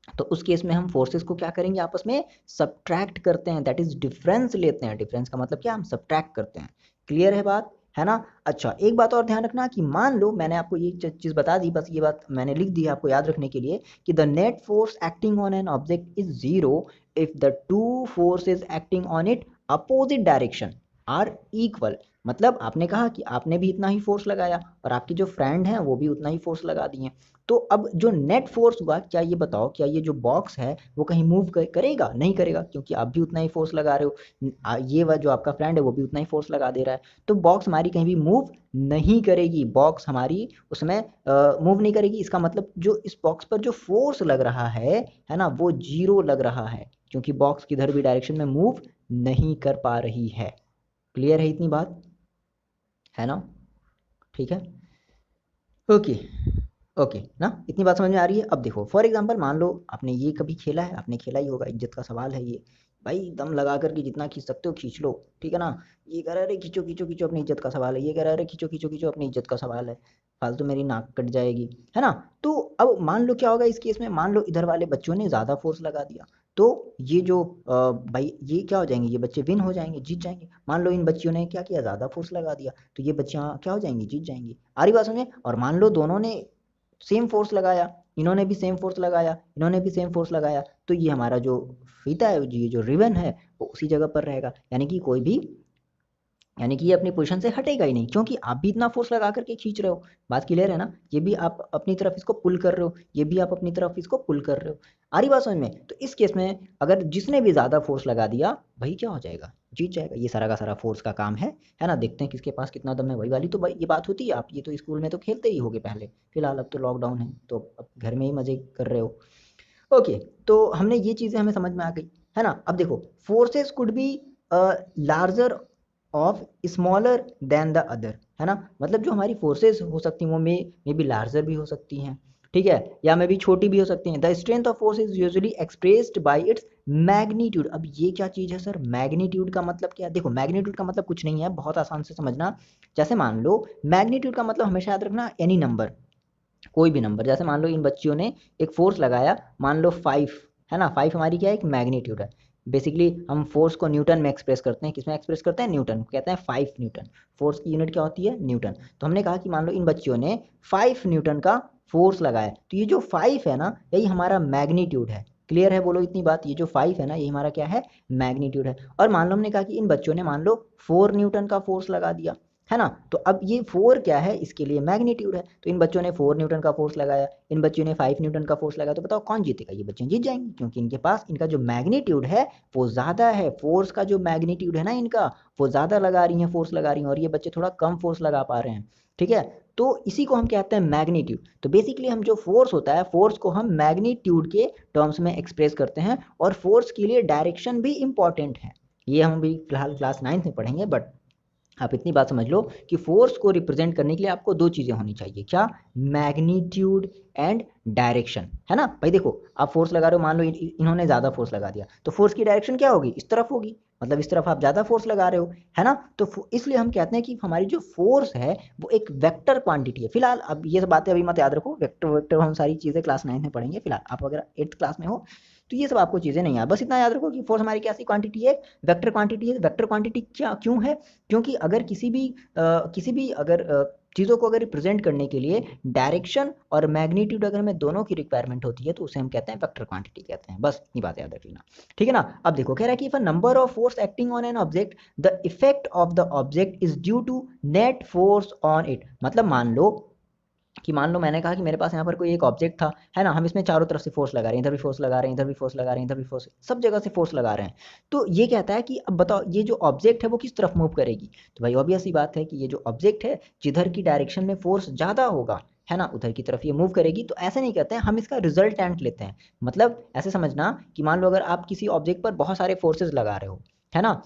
तो उस केस में हम फोर्सेस को क्या करेंगे, आपस में सब्ट्रैक्ट करते हैं, दैट इज डिफरेंस लेते हैं। डिफरेंस का मतलब क्या, हम सब्ट्रैक्ट करते हैं। क्लियर है बात, है ना। अच्छा एक बात और ध्यान रखना कि मान लो मैंने आपको ये चीज बता दी, बस ये बात मैंने लिख दी है आपको याद रखने के लिए, कि the net force acting on an object is zero if the two forces acting on it opposite direction are equal. मतलब आपने कहा कि आपने भी इतना ही फोर्स लगाया और आपके जो फ्रेंड हैं वो भी उतना ही फोर्स लगा दिए, तो अब जो नेट फोर्स हुआ, क्या ये बताओ, क्या ये जो बॉक्स है वो कहीं मूव करेगा, नहीं करेगा, क्योंकि आप भी उतना ही फोर्स लगा रहे हो, ये जो आपका फ्रेंड है वो भी उतना ही फोर्स लगा दे रहा है, तो बॉक्स हमारी कहीं भी मूव नहीं करेगी, बॉक्स हमारी उसमें मूव नहीं करेगी। इसका मतलब जो इस बॉक्स पर जो फोर्स लग रहा है ना, वो जीरो लग रहा है, क्योंकि बॉक्स किधर भी डायरेक्शन में मूव नहीं कर पा रही है। क्लियर है इतनी बात, है ना, ठीक है, ओके ओके ना, इतनी बात समझ में आ रही है। अब देखो फॉर एग्जांपल मान लो आपने ये कभी खेला है, आपने खेला ही होगा, इज्जत का सवाल है ये, भाई दम लगा करके जितना खींच सकते हो खींच लो, ठीक है ना। ये कह रहा है अरे खींचो खींचो खींचो अपनी इज्जत का सवाल है, ये कह रहा है अरे खींचो खींचो खींचो अपनी इज्जत का सवाल है, फालतू मेरी नाक कट जाएगी, है ना। तो अब मान लो क्या होगा इस केस में, मान लो इधर वाले बच्चों ने ज़्यादा फोर्स लगा दिया, तो ये जो भाई ये क्या हो जाएंगे, ये बच्चे विन हो जाएंगे, जीत जाएंगे। मान लो इन बच्चियों ने क्या किया, ज़्यादा फोर्स लगा दिया, तो ये बच्चियाँ क्या हो जाएंगी, जीत जाएंगी। आ रही बात समझे। और मान लो दोनों ने सेम फोर्स लगाया, इन्होंने भी सेम फोर्स लगाया, इन्होंने भी सेम फोर्स लगाया, तो ये हमारा जो फीता है, ये जो रिबन है वो उसी जगह पर रहेगा, यानी कि कोई भी, यानी कि ये अपनी पोजीशन से हटेगा ही नहीं, क्योंकि आप भी इतना फोर्स लगा करके खींच रहे हो। बात क्लियर है ना, ये भी आप अपनी तरफ इसको पुल कर रहे हो, ये भी आप अपनी तरफ इसको पुल कर रहे हो। आ रही बात समझ में। तो इस केस में अगर जिसने भी ज़्यादा फोर्स लगा दिया भाई क्या हो जाएगा, जीत जाएगा। ये सारा का सारा फोर्स का काम है ना। देखते हैं किसके पास कितना दम है, वही वाली तो भाई ये बात होती है। आप ये तो स्कूल में तो खेलते ही होगे पहले, फिलहाल अब तो लॉकडाउन है तो अब घर में ही मजे कर रहे हो। ओके, तो हमने ये चीज़ें हमें समझ में आ गई, है ना। अब देखो forces could be larger of smaller than the other, है ना। मतलब जो हमारी फोर्सेस हो सकती हैं वो मे बी लार्जर भी हो सकती हैं, ठीक है, या मे बी छोटी भी हो सकती हैं। The strength of force is usually expressed by its magnitude. अब ये क्या चीज़ है सर, मैग्नीट्यूड का मतलब क्या है। देखो मैग्नीट्यूड का मतलब कुछ नहीं है, बहुत आसान से समझना। जैसे मान लो मैग्नीट्यूड का मतलब हमेशा याद रखना एनी नंबर, कोई भी नंबर। जैसे मान लो इन बच्चियों ने एक फोर्स लगाया, मान लो 5, है ना, 5 हमारी क्या है, एक मैग्नीट्यूड है। बेसिकली हम फोर्स को न्यूटन में एक्सप्रेस करते हैं, किसमें एक्सप्रेस करते हैं, न्यूटन, कहते हैं 5 न्यूटन। फोर्स की यूनिट क्या होती है, न्यूटन। तो हमने कहा कि मान लो इन बच्चियों ने 5 न्यूटन का फोर्स लगाया, तो ये जो 5 है ना, यही हमारा मैग्नीट्यूड है। क्लियर है, बोलो इतनी बात। ये जो 5 है ना, ये हमारा क्या है, मैग्नीट्यूड है। और मान लो हमने कहा कि इन बच्चों ने मान लो 4 न्यूटन का फोर्स लगा दिया, है ना, तो अब ये 4 क्या है, इसके लिए मैग्नीट्यूड है। तो इन बच्चों ने 4 न्यूटन का फोर्स लगाया, इन बच्चों ने 5 न्यूटन का फोर्स लगाया, तो बताओ कौन जीतेगा? ये बच्चे जीत जाएंगे, क्योंकि इनके पास इनका जो मैग्नीट्यूड है वो ज़्यादा है। फोर्स का जो मैग्नीट्यूड है ना इनका, वो ज़्यादा लगा रही हैं, फोर्स लगा रही हैं, और ये बच्चे थोड़ा कम फोर्स लगा पा रहे हैं। ठीक है, तो इसी को हम कहते हैं मैग्नीट्यूड। तो बेसिकली हम जो फोर्स होता है, फोर्स को हम मैग्नीट्यूड के टर्म्स में एक्सप्रेस करते हैं, और फोर्स के लिए डायरेक्शन भी इंपॉर्टेंट है। ये हम भी फिलहाल क्लास 9th में पढ़ेंगे, बट आप इतनी बात समझ लो कि फोर्स को रिप्रेजेंट करने के लिए आपको दो चीजें होनी चाहिए, क्या, मैग्नीट्यूड एंड डायरेक्शन, है ना भाई। देखो आप फोर्स लगा रहे हो, मान लो इन्होंने ज्यादा फोर्स लगा दिया, तो फोर्स की डायरेक्शन क्या होगी, इस तरफ होगी, मतलब इस तरफ आप ज्यादा फोर्स लगा रहे हो, है ना। तो इसलिए हम कहते हैं कि हमारी जो फोर्स है वो एक वेक्टर क्वांटिटी है। फिलहाल अब ये सब बातें अभी मत याद रखो, वेक्टर वेक्टर हम सारी चीजें क्लास 9 में पढ़ेंगे। फिलहाल आप अगर 8th क्लास में हो तो ये सब आपको चीजें नहीं याद, बस इतना याद रखो कि फोर्स हमारी कैसी क्वांटिटी है, वेक्टर क्वांटिटी है। वेक्टर क्वांटिटी क्या क्यों है, क्योंकि अगर किसी भी अगर चीज़ों को अगर रिप्रेजेंट करने के लिए डायरेक्शन और मैग्नीट्यूड अगर हमें दोनों की रिक्वायरमेंट होती है, तो उसे हम कहते हैं वेक्टर क्वांटिटी कहते हैं। बस ये बात याद रख लेना, ठीक है ना। अब देखो कह रहा है कि if a number of force acting on an object, the effect of the object is due to net force on it. मतलब मान लो मैंने कहा कि मेरे पास यहाँ पर कोई एक ऑब्जेक्ट था, है ना, हम इसमें चारों तरफ से फोर्स लगा रहे हैं, इधर भी फोर्स लगा रहे हैं, इधर भी फोर्स लगा रहे हैं, इधर भी फोर्स, सब जगह से फोर्स लगा रहे हैं। तो ये कहता है कि अब बताओ ये जो ऑब्जेक्ट है वो किस तरफ मूव करेगी। तो भाई ऑब्वियस सी बात है कि ये जो ऑब्जेक्ट है, जिधर की डायरेक्शन में फोर्स ज़्यादा होगा, है ना, उधर की तरफ ये मूव करेगी। तो ऐसे नहीं कहते हैं, हम इसका रिजल्टेंट लेते हैं। मतलब ऐसे समझना कि मान लो अगर आप किसी ऑब्जेक्ट पर बहुत सारे फोर्सेज लगा रहे हो, है ना,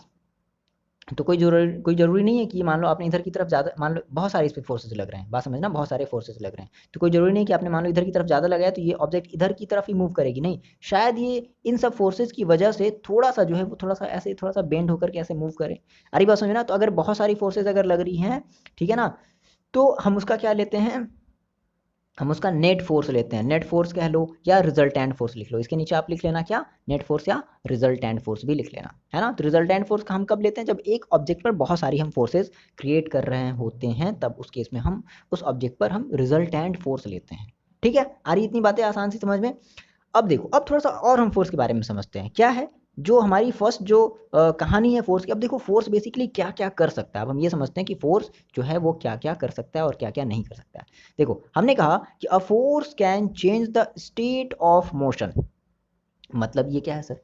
तो कोई जरूरी नहीं है कि मान लो आपने इधर की तरफ ज़्यादा, मान लो बहुत सारे इस पे फोर्सेज लग रहे हैं, बात समझना, बहुत सारे फोर्सेज लग रहे हैं, तो कोई जरूरी नहीं कि आपने मान लो इधर की तरफ ज़्यादा लगाया तो ये ऑब्जेक्ट इधर की तरफ ही मूव करेगी, नहीं। शायद ये इन सब फोर्सेज की वजह से थोड़ा सा जो है वो थोड़ा सा ऐसे थोड़ा सा बेंड होकर के ऐसे मूव करे। अरे बात समझना, तो अगर बहुत सारी फोर्सेज अगर लग रही हैं, ठीक है ना, तो हम उसका क्या लेते हैं, हम उसका नेट फोर्स लेते हैं। नेट फोर्स कह लो या रिजल्टेंट फोर्स लिख लो, इसके नीचे आप लिख लेना क्या, नेट फोर्स या रिजल्टेंट फोर्स भी लिख लेना, है ना। तो रिजल्टेंट फोर्स का हम कब लेते हैं, जब एक ऑब्जेक्ट पर बहुत सारी हम फोर्सेस क्रिएट कर रहे होते हैं, तब उस केस में हम उस ऑब्जेक्ट पर हम रिजल्टेंट फोर्स लेते हैं। ठीक है, आ रही इतनी बातें आसान से समझ में। अब देखो, अब थोड़ा सा और हम फोर्स के बारे में समझते हैं, क्या है जो हमारी फर्स्ट जो कहानी है फोर्स की। अब देखो फोर्स बेसिकली क्या क्या कर सकता है, अब हम ये समझते हैं कि फोर्स जो है वो क्या क्या कर सकता है और क्या क्या नहीं कर सकता है। देखो हमने कहा कि a force can change the state of motion. मतलब ये क्या है सर,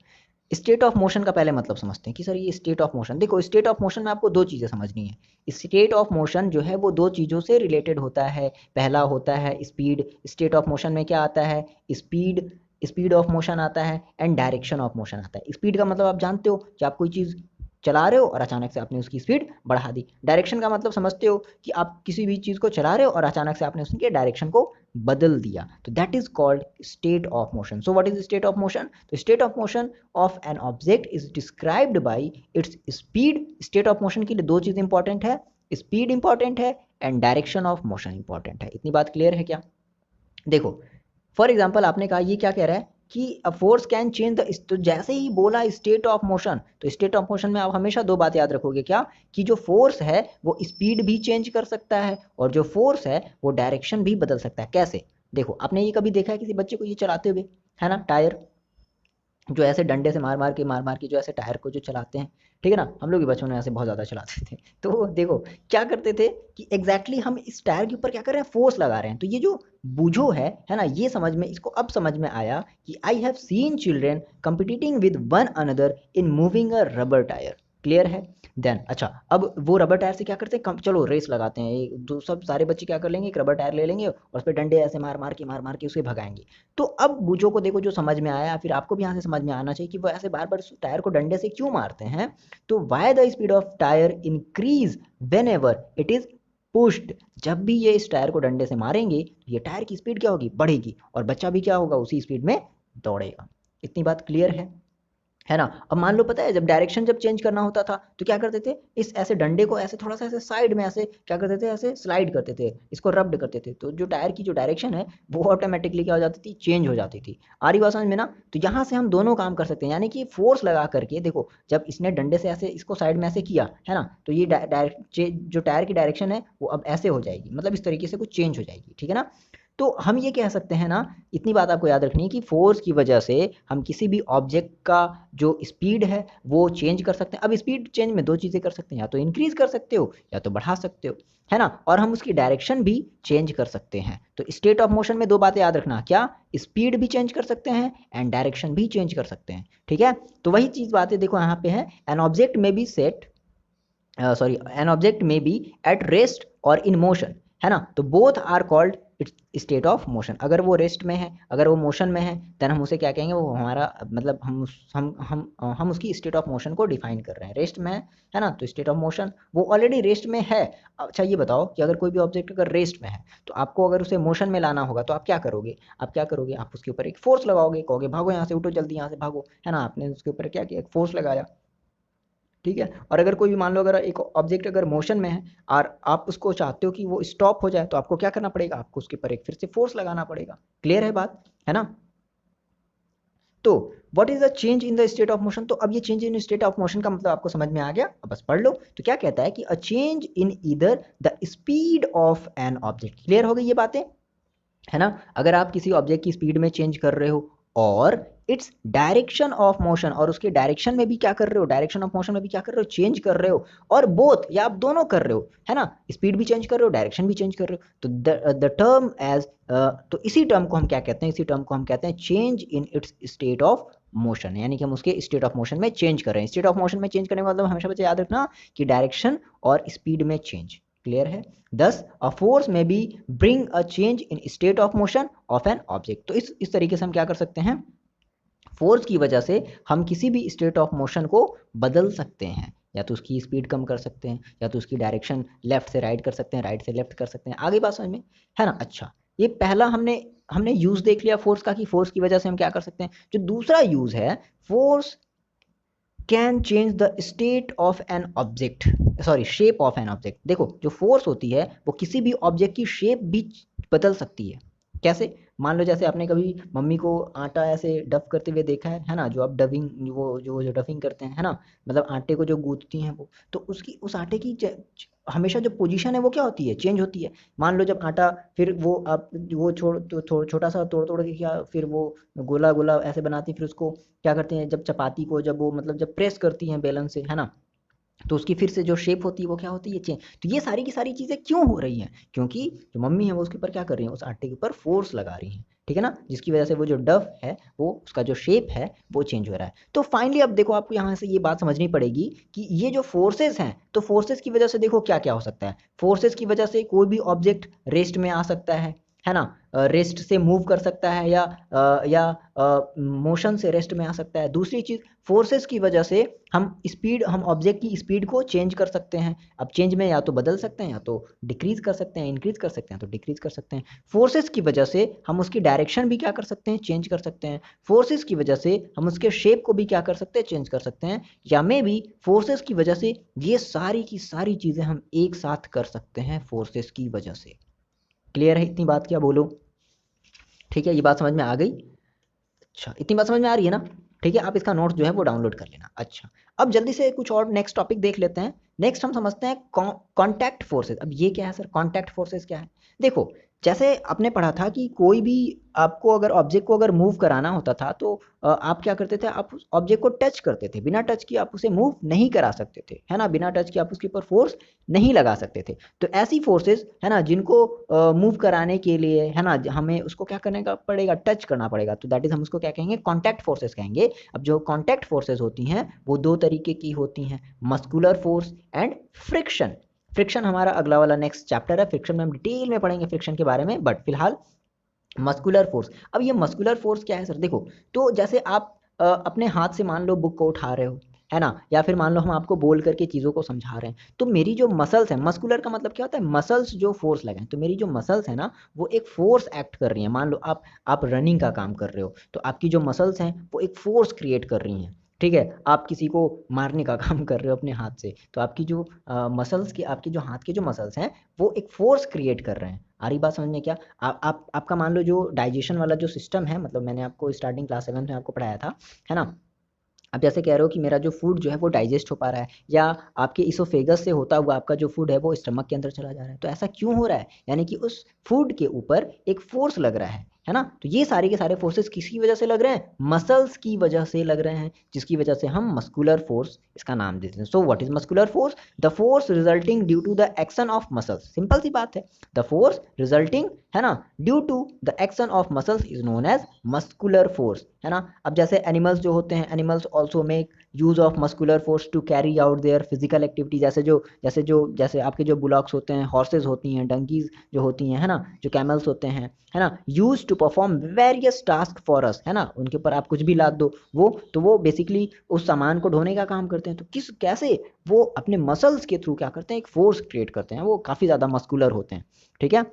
स्टेट ऑफ मोशन का पहले मतलब समझते हैं कि सर ये स्टेट ऑफ मोशन। देखो स्टेट ऑफ मोशन में आपको दो चीज़ें समझनी है। स्टेट ऑफ मोशन जो है वो दो चीज़ों से रिलेटेड होता है। पहला होता है स्पीड, स्टेट ऑफ मोशन में क्या आता है, स्पीड, स्पीड ऑफ मोशन आता है, एंड डायरेक्शन ऑफ मोशन आता है। स्पीड का मतलब आप जानते हो कि आप कोई चीज़ चला रहे हो और अचानक से आपने उसकी स्पीड बढ़ा दी। डायरेक्शन का मतलब समझते हो कि आप किसी भी चीज़ को चला रहे हो और अचानक से आपने उसके डायरेक्शन को बदल दिया, तो that is called state of motion. So what is state of motion, तो state of motion of an object is described by its speed. State of motion के लिए दो चीज इंपॉर्टेंट है, स्पीड इंपॉर्टेंट है and direction of motion important है। इतनी बात क्लियर है क्या। देखो फॉर एग्जाम्पल आपने कहा ये क्या कह रहा है कि a force can change the, तो जैसे ही बोला स्टेट ऑफ मोशन, तो स्टेट ऑफ मोशन में आप हमेशा दो बात याद रखोगे, क्या, कि जो फोर्स है वो स्पीड भी चेंज कर सकता है और जो फोर्स है वो डायरेक्शन भी बदल सकता है। कैसे, देखो आपने ये कभी देखा है किसी बच्चे को ये चलाते हुए, है ना, टायर जो ऐसे डंडे से मार मार के जो ऐसे टायर को जो चलाते हैं, ठीक है ना, हम लोग भी बचपन में ऐसे बहुत ज़्यादा चलाते थे। तो देखो क्या करते थे कि एग्जैक्टली हम इस टायर के ऊपर क्या कर रहे हैं, फोर्स लगा रहे हैं। तो ये जो बूझो है ना, ये समझ में, इसको अब समझ में आया कि I have seen children competing with one another in moving a rubber tyre. Clear है। देन अच्छा, अब वो रबर टायर से क्या करते हैं, चलो रेस लगाते हैं, दो सब सारे बच्चे क्या कर लेंगे, एक रबर टायर ले लेंगे और उस पर डंडे ऐसे मार मार के उसे भगाएंगे। तो अब बूझो को देखो जो समझ में आया, फिर आपको भी यहाँ से समझ में आना चाहिए कि वो ऐसे बार बार टायर को डंडे से क्यों मारते हैं। तो why the speed of tyre increase when ever it is pushed. जब भी ये इस टायर को डंडे से मारेंगे तो ये टायर की स्पीड क्या होगी, बढ़ेगी, और बच्चा भी क्या होगा, उसी स्पीड में दौड़ेगा। इतनी बात क्लियर है ना। अब मान लो पता है जब डायरेक्शन जब चेंज करना होता था तो क्या करते थे, इस ऐसे डंडे को ऐसे थोड़ा सा ऐसे साइड में ऐसे क्या करते थे, ऐसे स्लाइड करते थे, इसको रब्ड करते थे, तो जो टायर की जो डायरेक्शन है वो ऑटोमेटिकली क्या हो जाती थी, चेंज हो जाती थी। आ रही बात समझ में ना। तो यहाँ से हम दोनों काम कर सकते हैं, यानी कि फोर्स लगा करके देखो, जब इसने डंडे से ऐसे इसको साइड में ऐसे किया, है ना, तो ये जो टायर की डायरेक्शन है वो अब ऐसे हो जाएगी, मतलब इस तरीके से कुछ चेंज हो जाएगी, ठीक है ना। तो हम ये कह सकते हैं ना, इतनी बात आपको याद रखनी है कि फोर्स की वजह से हम किसी भी ऑब्जेक्ट का जो स्पीड है वो चेंज कर सकते हैं। अब स्पीड चेंज में दो चीज़ें कर सकते हैं, या तो इंक्रीज कर सकते हो या तो बढ़ा सकते हो, है ना। और हम उसकी डायरेक्शन भी चेंज कर सकते हैं। तो स्टेट ऑफ मोशन में दो बातें याद रखना, क्या, स्पीड भी चेंज कर सकते हैं एंड डायरेक्शन भी चेंज कर सकते हैं, ठीक है। तो वही चीज़ बातें देखो यहाँ पे है, an object may be set an object may be at rest or in motion, है ना। तो both are called state of motion. अगर वो रेस्ट में है, अगर वो मोशन में है, देन हम उसे क्या कहेंगे, वो हमारा मतलब हम उसकी स्टेट ऑफ मोशन को डिफाइन कर रहे हैं। रेस्ट में है ना, तो स्टेट ऑफ मोशन वो ऑलरेडी रेस्ट में है। अच्छा ये बताओ कि अगर कोई भी ऑब्जेक्ट अगर रेस्ट में है तो आपको अगर उसे मोशन में लाना होगा तो आप क्या करोगे, आप उसके ऊपर एक फोर्स लगाओगे, कहोगे भागो यहाँ से, उठो जल्दी यहाँ से भागो, है ना। आपने उसके ऊपर क्या किया, एक फोर्स लगाया, ठीक है। और अगर कोई भी मान लो अगर एक ऑब्जेक्ट अगर मोशन में है और आप उसको चाहते हो कि वो स्टॉप हो जाए, तो आपको क्या करना पड़ेगा, आपको उसके ऊपर एक फिर से फोर्स लगाना पड़ेगा। क्लियर है बात, है ना। तो what is the change in the state of motion, तो अब ये change in state of motion का मतलब आपको समझ में आ गया, अब बस पढ़ लो। तो क्या कहता है कि a change in either the speed of an object. Clear हो गई ये बातें, है ना। अगर आप किसी ऑब्जेक्ट की स्पीड में चेंज कर रहे हो और इट्स डायरेक्शन ऑफ मोशन, और उसके डायरेक्शन में भी क्या कर रहे हो, डायरेक्शन ऑफ मोशन में भी क्या कर रहे हो, चेंज कर रहे हो, और बोथ या आप दोनों कर रहे हो, है ना, स्पीड भी चेंज कर रहे हो, डायरेक्शन भी चेंज कर रहे हो, तो द टर्म एज तो इसी टर्म को हम क्या कहते हैं, इसी टर्म को हम कहते हैं change in its state of motion, यानी कि हम उसके स्टेट ऑफ मोशन में चेंज कर रहे हैं। स्टेट ऑफ मोशन में चेंज करने का मतलब हमेशा बच्चे याद रखना कि डायरेक्शन और स्पीड में चेंज। क्लियर है। दस अ फोर्स में B bring a change in state of motion of an object. तो इस तरीके से हम क्या कर सकते हैं, फोर्स की वजह से हम किसी भी स्टेट ऑफ मोशन को बदल सकते हैं, या तो उसकी स्पीड कम कर सकते हैं, या तो उसकी डायरेक्शन लेफ्ट से राइट कर सकते हैं, राइट से लेफ्ट कर सकते हैं। आगे बात समझ में, है ना। अच्छा ये पहला हमने हमने यूज देख लिया फोर्स का, कि फोर्स की वजह से हम क्या कर सकते हैं। जो दूसरा यूज है, force can change the state of an object, sorry shape of an object. देखो जो फोर्स होती है वो किसी भी ऑब्जेक्ट की शेप भी बदल सकती है। कैसे, मान लो जैसे आपने कभी मम्मी को आटा ऐसे डफ करते हुए देखा है ना, जो आप डविंग जो डफिंग करते हैं, है ना, मतलब आटे को जो गूंथती हैं वो, तो उसकी उस आटे की हमेशा जो पोजीशन है वो क्या होती है, चेंज होती है। मान लो जब आटा, फिर वो आप वो छोटा सा तोड़ तोड़ के क्या, फिर वो गोला गोला ऐसे बनाती, फिर उसको क्या करते हैं, जब चपाती को जब वो मतलब जब प्रेस करती हैं बेलन से, है ना, तो उसकी फिर से जो शेप होती है वो क्या होती है, चेंज। तो ये सारी की सारी चीज़ें क्यों हो रही हैं, क्योंकि जो मम्मी है वो उसके ऊपर क्या कर रही है, उस आटे के ऊपर फोर्स लगा रही हैं, ठीक है ना, जिसकी वजह से वो जो डव है वो उसका जो शेप है वो चेंज हो रहा है। तो फाइनली अब देखो आपको यहाँ से ये बात समझनी पड़ेगी कि ये जो फोर्सेस हैं, तो फोर्सेस की वजह से देखो क्या क्या हो सकता है। फोर्सेस की वजह से कोई भी ऑब्जेक्ट रेस्ट में आ सकता है ना, रेस्ट से मूव कर सकता है, या मोशन से रेस्ट में आ सकता है। दूसरी चीज़, फोर्सेस की वजह से हम ऑब्जेक्ट की स्पीड को चेंज कर सकते हैं। अब चेंज में या तो बदल सकते हैं, या तो डिक्रीज कर सकते हैं, इंक्रीज कर सकते हैं तो डिक्रीज कर सकते हैं। फोर्सेस की वजह से हम उसकी डायरेक्शन भी क्या कर सकते हैं, चेंज कर सकते हैं। फोर्सेस की वजह से हम उसके शेप को भी क्या कर सकते हैं, चेंज कर सकते हैं। या मे भी फोर्सेस की वजह से ये सारी की सारी चीज़ें हम एक साथ कर सकते हैं फोर्सेस की वजह से। क्लियर है इतनी बात, क्या बोलो, ठीक है, ये बात समझ में आ गई। अच्छा इतनी बात समझ में आ रही है ना, ठीक है। आप इसका नोट्स जो है वो डाउनलोड कर लेना। अच्छा अब जल्दी से कुछ और नेक्स्ट टॉपिक देख लेते हैं। नेक्स्ट हम समझते हैं कॉन्टैक्ट फोर्सेस। अब ये क्या है सर, कॉन्टैक्ट फोर्सेस क्या है। देखो जैसे आपने पढ़ा था कि कोई भी आपको अगर ऑब्जेक्ट को अगर मूव कराना होता था तो आप क्या करते थे, आप उस ऑब्जेक्ट को टच करते थे, बिना टच किए आप उसे मूव नहीं करा सकते थे, है ना, बिना टच किए आप उसके ऊपर फोर्स नहीं लगा सकते थे। तो ऐसी फोर्सेस है ना जिनको मूव कराने के लिए, है ना, हमें उसको क्या करने का पड़ेगा, टच करना पड़ेगा, तो दैट इज हम उसको क्या कहेंगे, कॉन्टैक्ट फोर्सेस कहेंगे। अब जो कॉन्टैक्ट फोर्सेस होती हैं वो दो तरीके की होती हैं, muscular force and friction. Friction हमारा अगला वाला नेक्स्ट चैप्टर है, फ्रिक्शन में हम डिटेल में पढ़ेंगे फ्रिक्शन के बारे में, बट फिलहाल मस्कुलर फोर्स। अब ये मस्कुलर फोर्स क्या है सर, देखो तो जैसे आप अपने हाथ से मान लो बुक को उठा रहे हो, है ना, या फिर मान लो हम आपको बोल करके चीज़ों को समझा रहे हैं, तो मेरी जो मसल्स हैं, मस्कुलर का मतलब क्या होता है, मसल्स जो फोर्स लगाएं, तो मेरी जो मसल्स है ना वो एक फोर्स एक्ट कर रही हैं। मान लो आप रनिंग का काम कर रहे हो, तो आपकी जो मसल्स हैं वो एक फोर्स क्रिएट कर रही हैं, ठीक है। आप किसी को मारने का काम कर रहे हो अपने हाथ से, तो आपकी जो मसल्स की, आपकी जो हाथ के जो मसल्स हैं वो एक फोर्स क्रिएट कर रहे हैं। आ रही बात समझ में क्या। आप आपका मान लो जो डाइजेशन वाला जो सिस्टम है, मतलब मैंने आपको स्टार्टिंग क्लास 7 में आपको पढ़ाया था, है ना, आप जैसे कह रहे हो कि मेरा जो फूड जो है वो डाइजेस्ट हो पा रहा है, या आपके इसोफेगस से होता हुआ आपका जो फूड है वो स्टमक के अंदर चला जा रहा है, तो ऐसा क्यों हो रहा है? यानी कि उस फूड के ऊपर एक फोर्स लग रहा है ना? तो ये सारे के सारे फोर्सेस किसकी वजह से लग रहे हैं? मसल्स की वजह से लग रहे हैं, जिसकी वजह से हम मस्कुलर फोर्स इसका नाम देते हैं। So what is muscular force? The force resulting due to the action of muscles. Simple सी बात है, द फोर्स रिजल्टिंग, है ना, due to the action of muscles is known as muscular force, है ना? अब जैसे एनिमल्स जो होते हैं, animals also make use of muscular force to carry out their physical activity. जैसे आपके जो बुलॉक्स होते हैं, हॉर्सेज होती हैं, डंकीज जो होती हैं, है ना, जो कैमल्स होते हैं, है ना, use to perform various task for us, है ना, उनके ऊपर आप कुछ भी लाद दो, वो बेसिकली उस सामान को ढोने का काम करते हैं। तो कैसे वो अपने मसल्स के थ्रू क्या करते हैं? एक फोर्स क्रिएट करते हैं, वो काफी ज्यादा मस्कुलर होते हैं, ठीक है?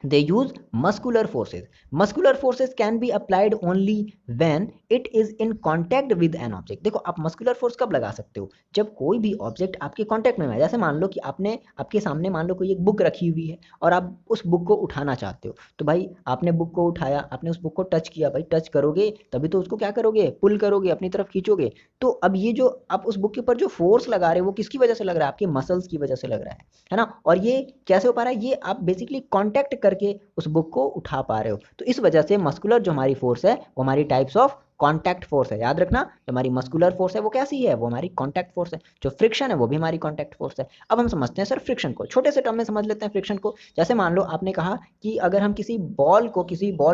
they use muscular forces. Muscular forces can be applied only when it is in contact with an object. देखो, आप muscular force कब लगा सकते हो? जब कोई भी ऑब्जेक्ट आपके कांटेक्ट में है। जैसे मान लो कि आपके सामने मान लो कोई एक बुक रखी हुई है और आप उस बुक को उठाना चाहते हो, तो भाई आपने बुक को उठाया, आपने उस बुक को टच किया, भाई टच करोगे तभी तो उसको क्या करोगे? पुल करोगे, अपनी तरफ खींचोगे। तो अब ये जो आप उस बुक के ऊपर जो फोर्स लगा रहे हो वो किसकी वजह से लग रहा है? आपके मसल्स की वजह से लग रहा है ना? और ये कैसे हो पा रहा है? ये आप बेसिकली कांटेक्ट करके उस बुक को उठा पा रहे हो। तो इस वजह से मस्कुलर जो हमारी फोर्स है वो हमारी टाइप्स ऑफ कॉन्टैक्ट फोर्स है। याद रखना, जो हमारी मस्कुलर फोर्स है वो कैसी है? वो हमारी कॉन्टैक्ट फोर्स है। जो फ्रिक्शन है वो भी हमारी कॉन्टैक्ट फोर्स है। अब हम समझते हैं सर फ्रिक्शन को, छोटे से टर्म में समझ लेते हैं फ्रिक्शन को। जैसे मान लो आपने कहा कि अगर हम किसी बॉल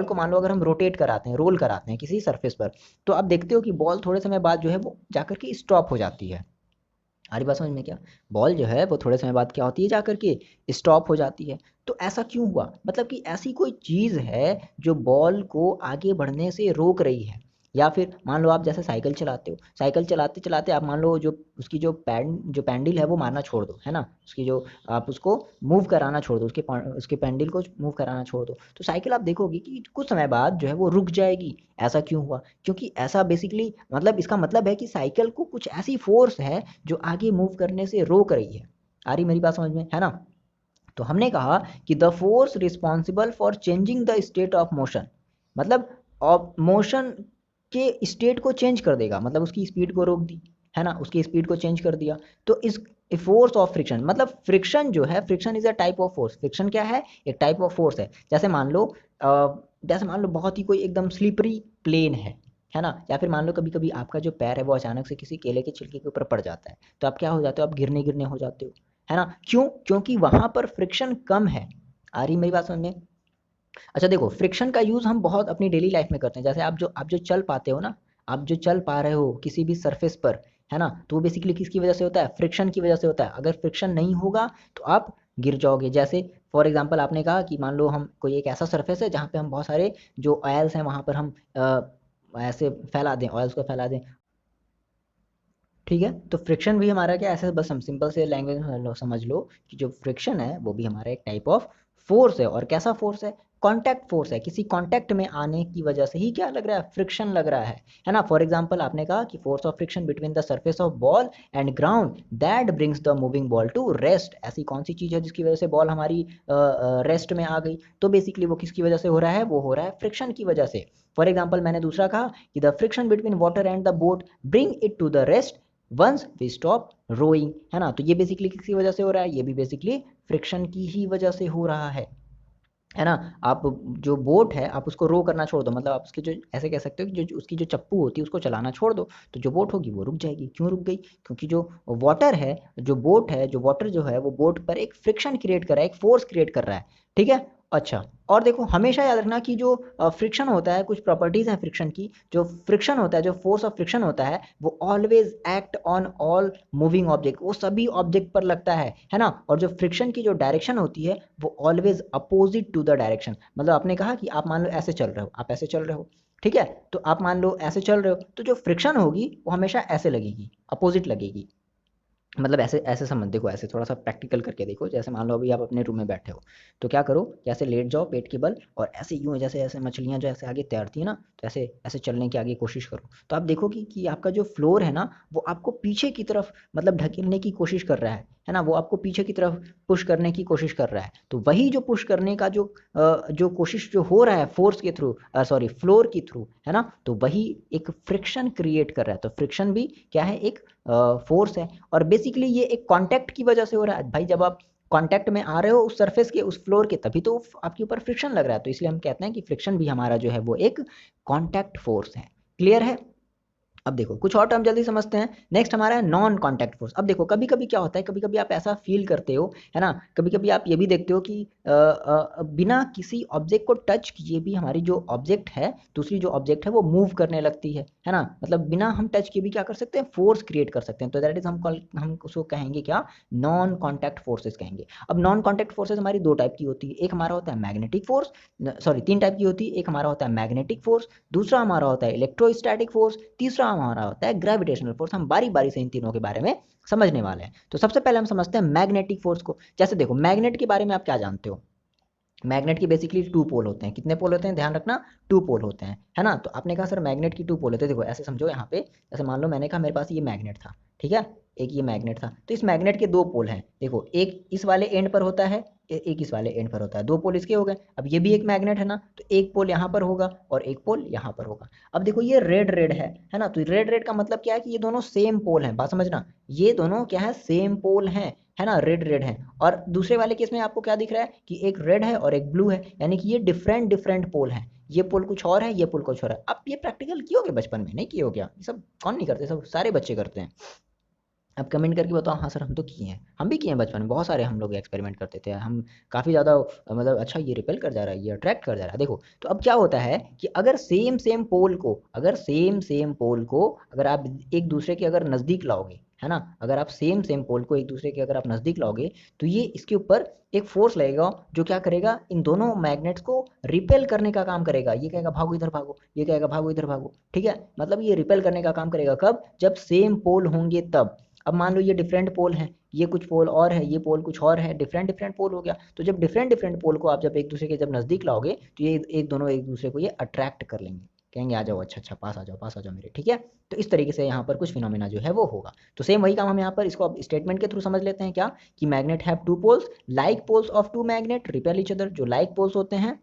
को मान लो अगर हम रोटेट कराते हैं, रोल कराते हैं किसी सरफेस पर, तो आप देखते हो कि बॉल थोड़े समय बाद जो है वो जाकर के स्टॉप हो जाती है। हमारी बात समझ में? क्या बॉल जो है वो थोड़े समय बाद क्या होती है? जाकर के स्टॉप हो जाती है। तो ऐसा क्यों हुआ? मतलब कि ऐसी कोई चीज है जो बॉल को आगे बढ़ने से रोक रही है। या फिर मान लो आप जैसे साइकिल चलाते हो, साइकिल चलाते चलाते आप मान लो जो उसकी जो पैंडल है वो मारना छोड़ दो, है ना, उसकी जो आप उसको मूव कराना छोड़ दो, उसके पैंडल को मूव कराना छोड़ दो, तो साइकिल आप देखोगे कि कुछ समय बाद जो है वो रुक जाएगी। ऐसा क्यों हुआ? क्योंकि ऐसा बेसिकली मतलब इसका मतलब है कि साइकिल को कुछ ऐसी फोर्स है जो आगे मूव करने से रोक रही है। आ रही मेरी बात समझ में, है ना? तो हमने कहा कि the force responsible for changing the state of motion, मतलब मोशन के स्टेट को चेंज कर देगा, मतलब उसकी स्पीड को रोक दी, है ना, उसकी स्पीड को चेंज कर दिया। तो इस फोर्स ऑफ फ्रिक्शन, मतलब फ्रिक्शन जो है, friction is a type of force. Friction क्या है? एक टाइप ऑफ फोर्स है। जैसे मान लो बहुत ही कोई एकदम स्लिपरी प्लेन है ना, या फिर मान लो कभी कभी आपका जो पैर है वो अचानक से किसी केले के छिलके के ऊपर पड़ जाता है, तो आप क्या हो जाते हो? आप गिरने गिरने हो जाते हो, है ना? क्यों? क्योंकि वहां पर फ्रिक्शन कम है। आ रही मेरी बात समझ में? अच्छा देखो, फ्रिक्शन का यूज हम बहुत अपनी डेली लाइफ में करते हैं। जैसे आप जो चल पाते हो ना, आप जो चल पा रहे हो किसी भी सरफेस पर, है ना, तो वो बेसिकली किसकी वजह से होता है? फ्रिक्शन की वजह से होता है। अगर फ्रिक्शन नहीं होगा तो आप गिर जाओगे। जैसे फॉर एग्जाम्पल आपने कहा कि मान लो हम कोई एक ऐसा सरफेस है जहाँ पे हम बहुत सारे जो ऑयल्स हैं वहां पर हम ऐसे फैला दें, ऑयल्स को फैला दें, ठीक है? तो फ्रिक्शन भी हमारा क्या, ऐसे बस हम सिंपल से लैंग्वेज में समझ लो कि जो फ्रिक्शन है वो भी हमारा एक टाइप ऑफ फोर्स है। और कैसा फोर्स है? कांटेक्ट फोर्स है। किसी कांटेक्ट में आने की वजह से ही क्या लग रहा है? फ्रिक्शन लग रहा है ना? फॉर एग्जांपल आपने कहा कि force of friction between the surface of ball and ground that brings the moving ball to rest. ऐसी कौन सी चीज है जिसकी वजह से बॉल हमारी रेस्ट में आ गई? तो बेसिकली वो किसकी वजह से हो रहा है? वो हो रहा है फ्रिक्शन की वजह से। फॉर एग्जाम्पल मैंने दूसरा कहा कि the friction between water and the boat bring it to the rest once we stop rowing, है ना? तो ये बेसिकली किसकी वजह से हो रहा है? ये भी बेसिकली फ्रिक्शन की ही वजह से हो रहा है ना? आप जो बोट है आप उसको रो करना छोड़ दो, मतलब आप उसके जो ऐसे कह सकते हो कि जो उसकी जो चप्पू होती है उसको चलाना छोड़ दो, तो जो बोट होगी वो रुक जाएगी। क्यों रुक गई? क्योंकि जो वाटर है, जो बोट है, जो वाटर जो है वो बोट पर एक फ्रिक्शन क्रिएट कर रहा है, एक फोर्स क्रिएट कर रहा है, ठीक है? अच्छा, और देखो हमेशा याद रखना कि जो फ्रिक्शन होता है, कुछ प्रॉपर्टीज है फ्रिक्शन की। जो फ्रिक्शन होता है, जो फोर्स ऑफ फ्रिक्शन होता है, वो always act on all moving object, वो सभी ऑब्जेक्ट पर लगता है ना? और जो फ्रिक्शन की जो डायरेक्शन होती है वो always opposite to the direction. मतलब आपने कहा कि आप मान लो ऐसे चल रहे हो, आप ऐसे चल रहे हो, ठीक है? तो आप मान लो ऐसे चल रहे हो, तो जो फ्रिक्शन होगी वो हमेशा ऐसे लगेगी, अपोजिट लगेगी। मतलब ऐसे ऐसे समझ, देखो ऐसे थोड़ा सा प्रैक्टिकल करके देखो। जैसे मान लो अभी आप अपने रूम में बैठे हो, तो क्या करो, जैसे लेट जाओ पेट के बल, और ऐसे यूं जैसे ऐसे मछलियां जो ऐसे आगे तैरती है ना, तो ऐसे ऐसे चलने की आगे कोशिश करो। तो आप देखोगे कि आपका जो फ्लोर है ना वो आपको पीछे की तरफ मतलब ढकेलने की कोशिश कर रहा है ना, वो आपको पीछे की तरफ पुश करने की कोशिश कर रहा है। तो वही जो पुश करने का जो कोशिश जो हो रहा है फोर्स के थ्रू, सॉरी फ्लोर के थ्रू, है ना, तो वही एक फ्रिक्शन क्रिएट कर रहा है। तो फ्रिक्शन भी क्या है, एक फोर्स है। और बेसिकली ये एक कांटेक्ट की वजह से हो रहा है भाई। जब आप कांटेक्ट में आ रहे हो उस सरफेस के, उस फ्लोर के, तभी तो आपके ऊपर फ्रिक्शन लग रहा है। तो इसलिए हम कहते हैं कि फ्रिक्शन भी हमारा जो है वो एक कांटेक्ट फोर्स है। क्लियर है? अब देखो कुछ और टर्म जल्दी समझते हैं। नेक्स्ट हमारा है नॉन कांटेक्ट फोर्स। अब देखो कभी कभी क्या होता है, कभी कभी आप ऐसा फील करते हो, है ना, कभी कभी आप ये भी देखते हो कि बिना किसी ऑब्जेक्ट को टच किए भी हमारी जो ऑब्जेक्ट है, दूसरी जो ऑब्जेक्ट है वो मूव करने लगती है ना। मतलब बिना हम टच किए भी क्या कर सकते हैं, फोर्स क्रिएट कर सकते हैं। तो दैट इज हम उसको कहेंगे क्या, नॉन कांटेक्ट फोर्सेस कहेंगे। अब नॉन कांटेक्ट फोर्सेस हमारी दो टाइप की होती है। एक हमारा होता है मैग्नेटिक फोर्स, सॉरी तीन टाइप की होती है। एक हमारा होता है मैग्नेटिक फोर्स, दूसरा हमारा होता है इलेक्ट्रोस्टैटिक फोर्स, तीसरा हमारा होता है ग्रेविटेशनल फोर्स। हम बारी बारी से इन तीनों के बारे में समझने वाले हैं। तो सबसे पहले हम समझते हैं मैग्नेटिक फोर्स को। जैसे देखो मैग्नेट के बारे में आप क्या जानते हो, मैग्नेट के बेसिकली टू पोल होते हैं। कितने पोल होते हैं, ध्यान रखना, टू पोल होते हैं, है ना। तो आपने कहा सर मैग्नेट की टू पोल होते हैं। देखो ऐसे समझो यहाँ पे, जैसे मान लो मैंने कहा मेरे पास ये मैग्नेट था, ठीक है, एक ये मैग्नेट था। तो इस मैग्नेट के दो पोल हैं। देखो एक इस वाले एंड पर होता है, एक इस वाले एंड पर होता है। दो पोल इसके हो गए। अब ये भी एक मैग्नेट है ना, तो एक पोल यहाँ पर होगा और एक पोल यहाँ पर होगा। अब देखो ये रेड रेड है ना। तो रेड रेड का मतलब क्या है कि ये दोनों सेम पोल हैं। बात समझना, ये दोनों क्या है, सेम पोल हैं, है ना, रेड रेड है। और दूसरे वाले केस में आपको क्या दिख रहा है कि एक रेड है और एक ब्लू है, यानी कि ये डिफरेंट डिफरेंट पोल हैं। ये पोल कुछ और है, ये पोल कुछ और है। आप ये प्रैक्टिकल किए होगे बचपन में, नहीं किए हो क्या? ये सब कौन नहीं करते, सब सारे बच्चे करते हैं। अब कमेंट करके बताओ, हाँ सर हम तो किए हैं, हम भी किए हैं बचपन में, बहुत सारे हम लोग एक्सपेरिमेंट करते थे। हम काफ़ी ज़्यादा मतलब अच्छा ये रिपेल कर जा रहा है, ये अट्रैक्ट कर जा रहा है। देखो तो अब क्या होता है कि अगर सेम सेम पोल को, अगर सेम सेम पोल को अगर आप एक दूसरे के अगर नज़दीक लाओगे, है ना, अगर आप सेम सेम पोल को एक दूसरे के अगर आप नज़दीक लाओगे, तो ये इसके ऊपर एक फोर्स लगेगा जो क्या करेगा, इन दोनों मैग्नेट्स को रिपेल करने का काम करेगा। ये कहेगा भागो इधर भागो, ये कहेगा भागो इधर भागो, ठीक है। मतलब ये रिपेल करने का काम करेगा कब, जब सेम पोल होंगे तब। अब मान लो ये डिफरेंट पोल हैं, ये कुछ पोल और है, ये पोल कुछ और है, डिफरेंट डिफरेंट पोल हो गया। तो जब डिफरेंट डिफरेंट पोल को आप जब एक दूसरे के जब नज़दीक लाओगे, तो ये एक दोनों एक दूसरे को ये अट्रैक्ट कर लेंगे, कहेंगे आ जाओ, अच्छा अच्छा पास आ जाओ, पास आ जाओ मेरे, ठीक है। तो इस तरीके से यहाँ पर कुछ फिनोमेना जो है वो होगा। तो सेम वही काम हम यहाँ पर इसको अब स्टेटमेंट के थ्रू समझ लेते हैं क्या, कि magnet have two poles, like poles of two magnet repel each other. जो लाइक पोल्स होते हैं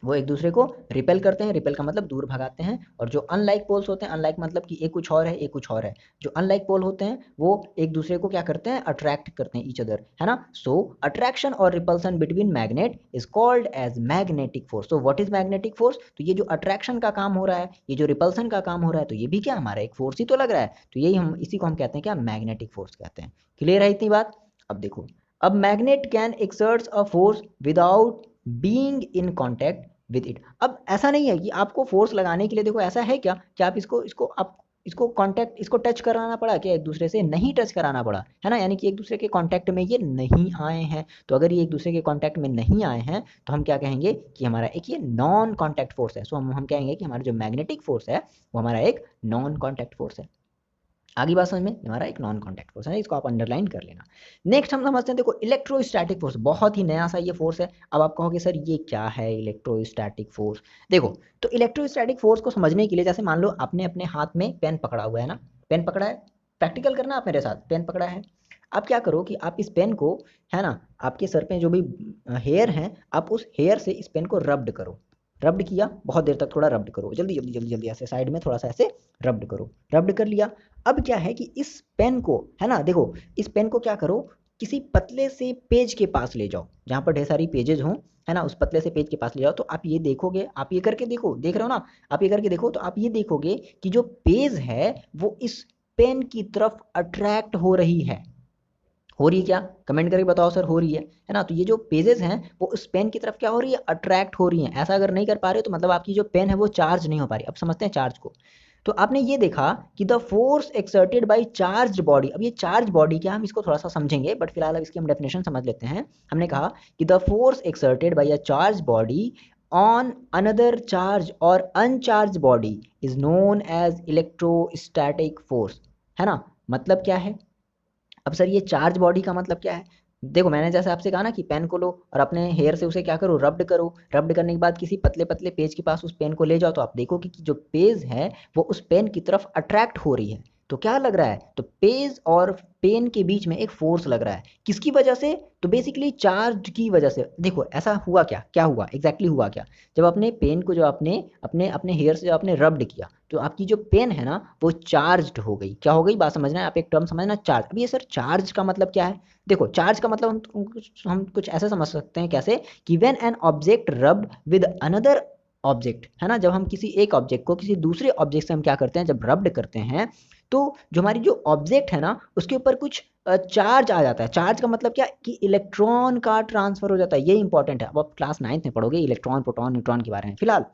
वो एक दूसरे को रिपेल करते हैं, रिपेल का मतलब दूर भगाते हैं। और जो अनलाइक पोल्स होते हैं, अनलाइक मतलब कि एक कुछ और है, एक कुछ और है, जो अनलाइक पोल होते हैं वो एक दूसरे को क्या करते हैं, अट्रैक्ट करते हैं, ईच अदर, है ना। सो अट्रैक्शन और repulsion between magnet is called as magnetic force. तो व्हाट इज मैग्नेटिक फोर्स, तो ये जो अट्रैक्शन का काम हो रहा है, ये जो रिपल्सन का काम हो रहा है, तो ये भी क्या हमारा एक फोर्स ही तो लग रहा है। तो यही हम, इसी को हम कहते हैं क्या, मैग्नेटिक फोर्स कहते हैं। क्लियर है इतनी बात? अब देखो, अब magnet can exert a force without being in contact with it. अब ऐसा नहीं है कि आपको फोर्स लगाने के लिए, देखो ऐसा है क्या कि आप इसको इसको आप इसको कांटेक्ट, इसको टच कराना पड़ा क्या एक दूसरे से, नहीं टच कराना पड़ा, है ना। यानी कि एक दूसरे के कांटेक्ट में ये नहीं आए हैं। तो अगर ये एक दूसरे के कांटेक्ट में नहीं आए हैं, तो हम क्या कहेंगे कि हमारा एक ये नॉन कांटेक्ट फोर्स है। सो हम कहेंगे कि हमारा जो मैग्नेटिक फोर्स है वो हमारा एक नॉन कांटेक्ट फोर्स है। आगे बात समझ में, हमारा एक नॉन कॉन्टैक्ट फोर्स है, इसको आप अंडरलाइन कर लेना। नेक्स्ट हम समझते हैं, देखो इलेक्ट्रोस्टैटिक फोर्स, बहुत ही नया सा ये फोर्स है। अब आप कहोगे सर ये क्या है इलेक्ट्रोस्टैटिक फोर्स। देखो तो इलेक्ट्रोस्टैटिक फोर्स को समझने के लिए, जैसे मान लो आपने अपने हाथ में पेन पकड़ा हुआ है ना, पेन पकड़ा है, प्रैक्टिकल करना आप मेरे साथ, पेन पकड़ा है। आप क्या करो कि आप इस पेन को, है ना, आपके सर पे जो भी हेयर हैं, आप उस हेयर से इस पेन को रब्ड करो। रब्ड किया बहुत देर तक, थोड़ा रब्ड करो, जल्दी जल्दी जल्दी जल्दी, ऐसे साइड में थोड़ा सा ऐसे रब्ड करो, रब्ड कर लिया। अब क्या है कि इस पेन को, है ना, देखो इस पेन को क्या करो, किसी पतले से पेज के पास ले जाओ, जहाँ पर ढेर सारी पेजेस हों, है ना, उस पतले से पेज के पास ले जाओ। तो आप ये देखोगे, आप ये करके देखो, देख रहे हो ना, आप ये करके देखो, तो आप ये देखोगे कि जो पेज है वो इस पेन की तरफ अट्रैक्ट हो रही है। हो रही है क्या, कमेंट करके बताओ सर हो रही है ना। तो ये जो पेजेस हैं वो उस पेन की तरफ क्या हो रही है, अट्रैक्ट हो रही हैं। ऐसा अगर नहीं कर पा रहे हो तो मतलब आपकी जो पेन है वो चार्ज नहीं हो पा रही। अब समझते हैं चार्ज को। तो आपने ये देखा कि the force exerted by charge body. अब ये चार्ज बॉडी क्या, हम इसको थोड़ा सा समझेंगे, बट फिलहाल अब इसकी हम डेफिनेशन समझ लेते हैं। हमने कहा कि the force exerted by a charge body on another charge और uncharge body is known as electrostatic force, है ना। मतलब क्या है, अब सर ये चार्ज बॉडी का मतलब क्या है। देखो मैंने जैसे आपसे कहा ना कि पेन को लो और अपने हेयर से उसे क्या करो, रब्ड करो। रब्ड करने के बाद किसी पतले पतले पेज के पास उस पेन को ले जाओ, तो आप देखोगे कि जो पेज है वो उस पेन की तरफ अट्रैक्ट हो रही है। तो क्या लग रहा है, तो पेज और पेन के बीच में एक फोर्स लग रहा है, किसकी वजह से, तो बेसिकली चार्ज की वजह से। देखो ऐसा हुआ क्या, क्या हुआ एग्जैक्टली हुआ क्या, जब अपने पेन को जो आपने अपने अपने हेयर से जो आपने रब्ड किया, तो आपकी जो पेन है ना वो चार्ज्ड हो गई। क्या हो गई, बात समझना है, आप एक टर्म समझना, चार्ज। अब ये सर चार्ज का मतलब क्या है, देखो चार्ज का मतलब हम कुछ ऐसे समझ सकते हैं, कैसे कि when an object rubbed with another object, है ना, जब हम किसी एक ऑब्जेक्ट को किसी दूसरे ऑब्जेक्ट से हम क्या करते हैं, जब रब्ड करते हैं, तो जो हमारी जो ऑब्जेक्ट है ना उसके ऊपर कुछ चार्ज आ जाता है। चार्ज का मतलब क्या कि इलेक्ट्रॉन का ट्रांसफर हो जाता है, ये इंपॉर्टेंट है। अब आप क्लास 9th में पढ़ोगे इलेक्ट्रॉन प्रोटॉन न्यूट्रॉन के बारे में। फिलहाल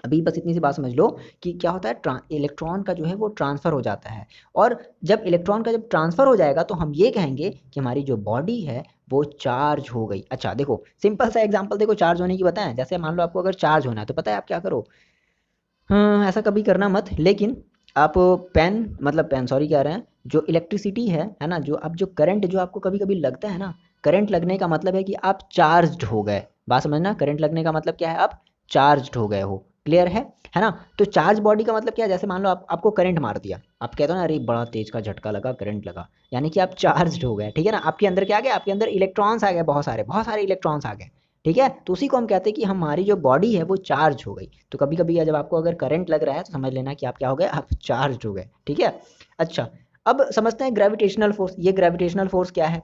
अभी बस इतनी सी बात समझ लो कि क्या होता है, इलेक्ट्रॉन का जो है वो ट्रांसफर हो जाता है, और जब इलेक्ट्रॉन का जब ट्रांसफर हो जाएगा तो हम ये कहेंगे कि हमारी जो बॉडी है वो चार्ज हो गई। अच्छा देखो सिंपल सा एग्जांपल देखो चार्ज होने की बताएं, जैसे मान लो आपको अगर चार्ज होना है तो पता है आप क्या करो, हाँ ऐसा कभी करना मत, लेकिन आप पेन, मतलब पेन सॉरी कह रहे हैं, जो इलेक्ट्रिसिटी है ना, जो अब जो करंट जो आपको कभी कभी लगता है ना, करंट लगने का मतलब है कि आप चार्ज्ड हो गए। बात समझना, करंट लगने का मतलब क्या है, आप चार्ज्ड हो गए हो। क्लियर है ना। तो चार्ज बॉडी का मतलब क्या है, जैसे मान लो आपको करंट मार दिया, आप कहते हो ना अरे बड़ा तेज का झटका लगा, करंट लगा, यानी कि आप चार्ज्ड हो गए, ठीक है ना। आपके अंदर क्या आ गया, आपके अंदर इलेक्ट्रॉन्स आ गए, बहुत सारे इलेक्ट्रॉन्स आ गए, ठीक है। तो उसी को हम कहते हैं कि हमारी जो बॉडी है वो चार्ज हो गई। तो कभी कभी जब आपको अगर करंट लग रहा है तो समझ लेना कि आप क्या हो गए, आप चार्ज हो गए, ठीक है। अच्छा अब समझते हैं ग्रेविटेशनल फोर्स। ये ग्रेविटेशनल फोर्स क्या है,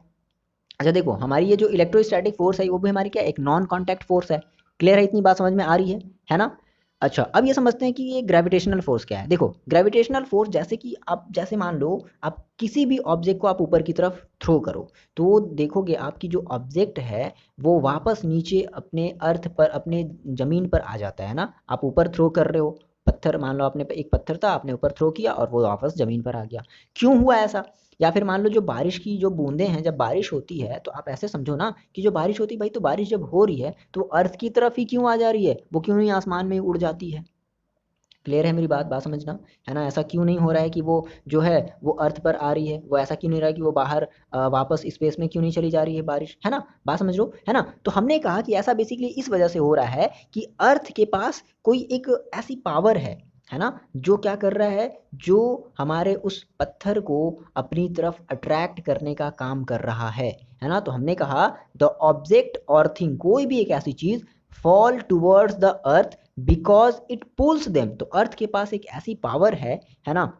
अच्छा देखो हमारी ये जो इलेक्ट्रोस्टैटिक फोर्स है वो भी हमारी क्या एक नॉन कॉन्टैक्ट फोर्स है। क्लियर है, इतनी बात समझ में आ रही है ना। अच्छा अब ये समझते हैं कि ये ग्रेविटेशनल फोर्स क्या है। देखो ग्रेविटेशनल फोर्स जैसे कि आप, जैसे मान लो आप किसी भी ऑब्जेक्ट को आप ऊपर की तरफ थ्रो करो, तो देखोगे आपकी जो ऑब्जेक्ट है वो वापस नीचे अपने अर्थ पर, अपने जमीन पर आ जाता है ना। आप ऊपर थ्रो कर रहे हो पत्थर, मान लो आपने एक पत्थर था आपने ऊपर थ्रो किया और वो वापस जमीन पर आ गया। क्यों हुआ ऐसा, या फिर मान लो जो बारिश की जो बूंदें हैं, जब बारिश होती है तो आप ऐसे समझो ना कि जो बारिश होती है भाई, तो बारिश जब हो रही है तो अर्थ की तरफ ही क्यों आ जा रही है, वो क्यों नहीं आसमान में उड़ जाती है। क्लियर है मेरी बात, बात समझना, है ना। ऐसा क्यों नहीं हो रहा है कि वो जो है वो अर्थ पर आ रही है, वो ऐसा क्यों नहीं रहा है कि वो बाहर वापस स्पेस में क्यों नहीं चली जा रही है बारिश, है ना। बात समझ लो, है ना। तो हमने कहा कि ऐसा बेसिकली इस वजह से हो रहा है कि अर्थ के पास कोई एक ऐसी पावर है ना, जो क्या कर रहा है, जो हमारे उस पत्थर को अपनी तरफ अट्रैक्ट करने का काम कर रहा है ना। तो हमने कहा द ऑब्जेक्ट और थिंग, कोई भी एक ऐसी चीज fall towards the earth because it pools them. तो अर्थ के पास एक ऐसी पावर है ना,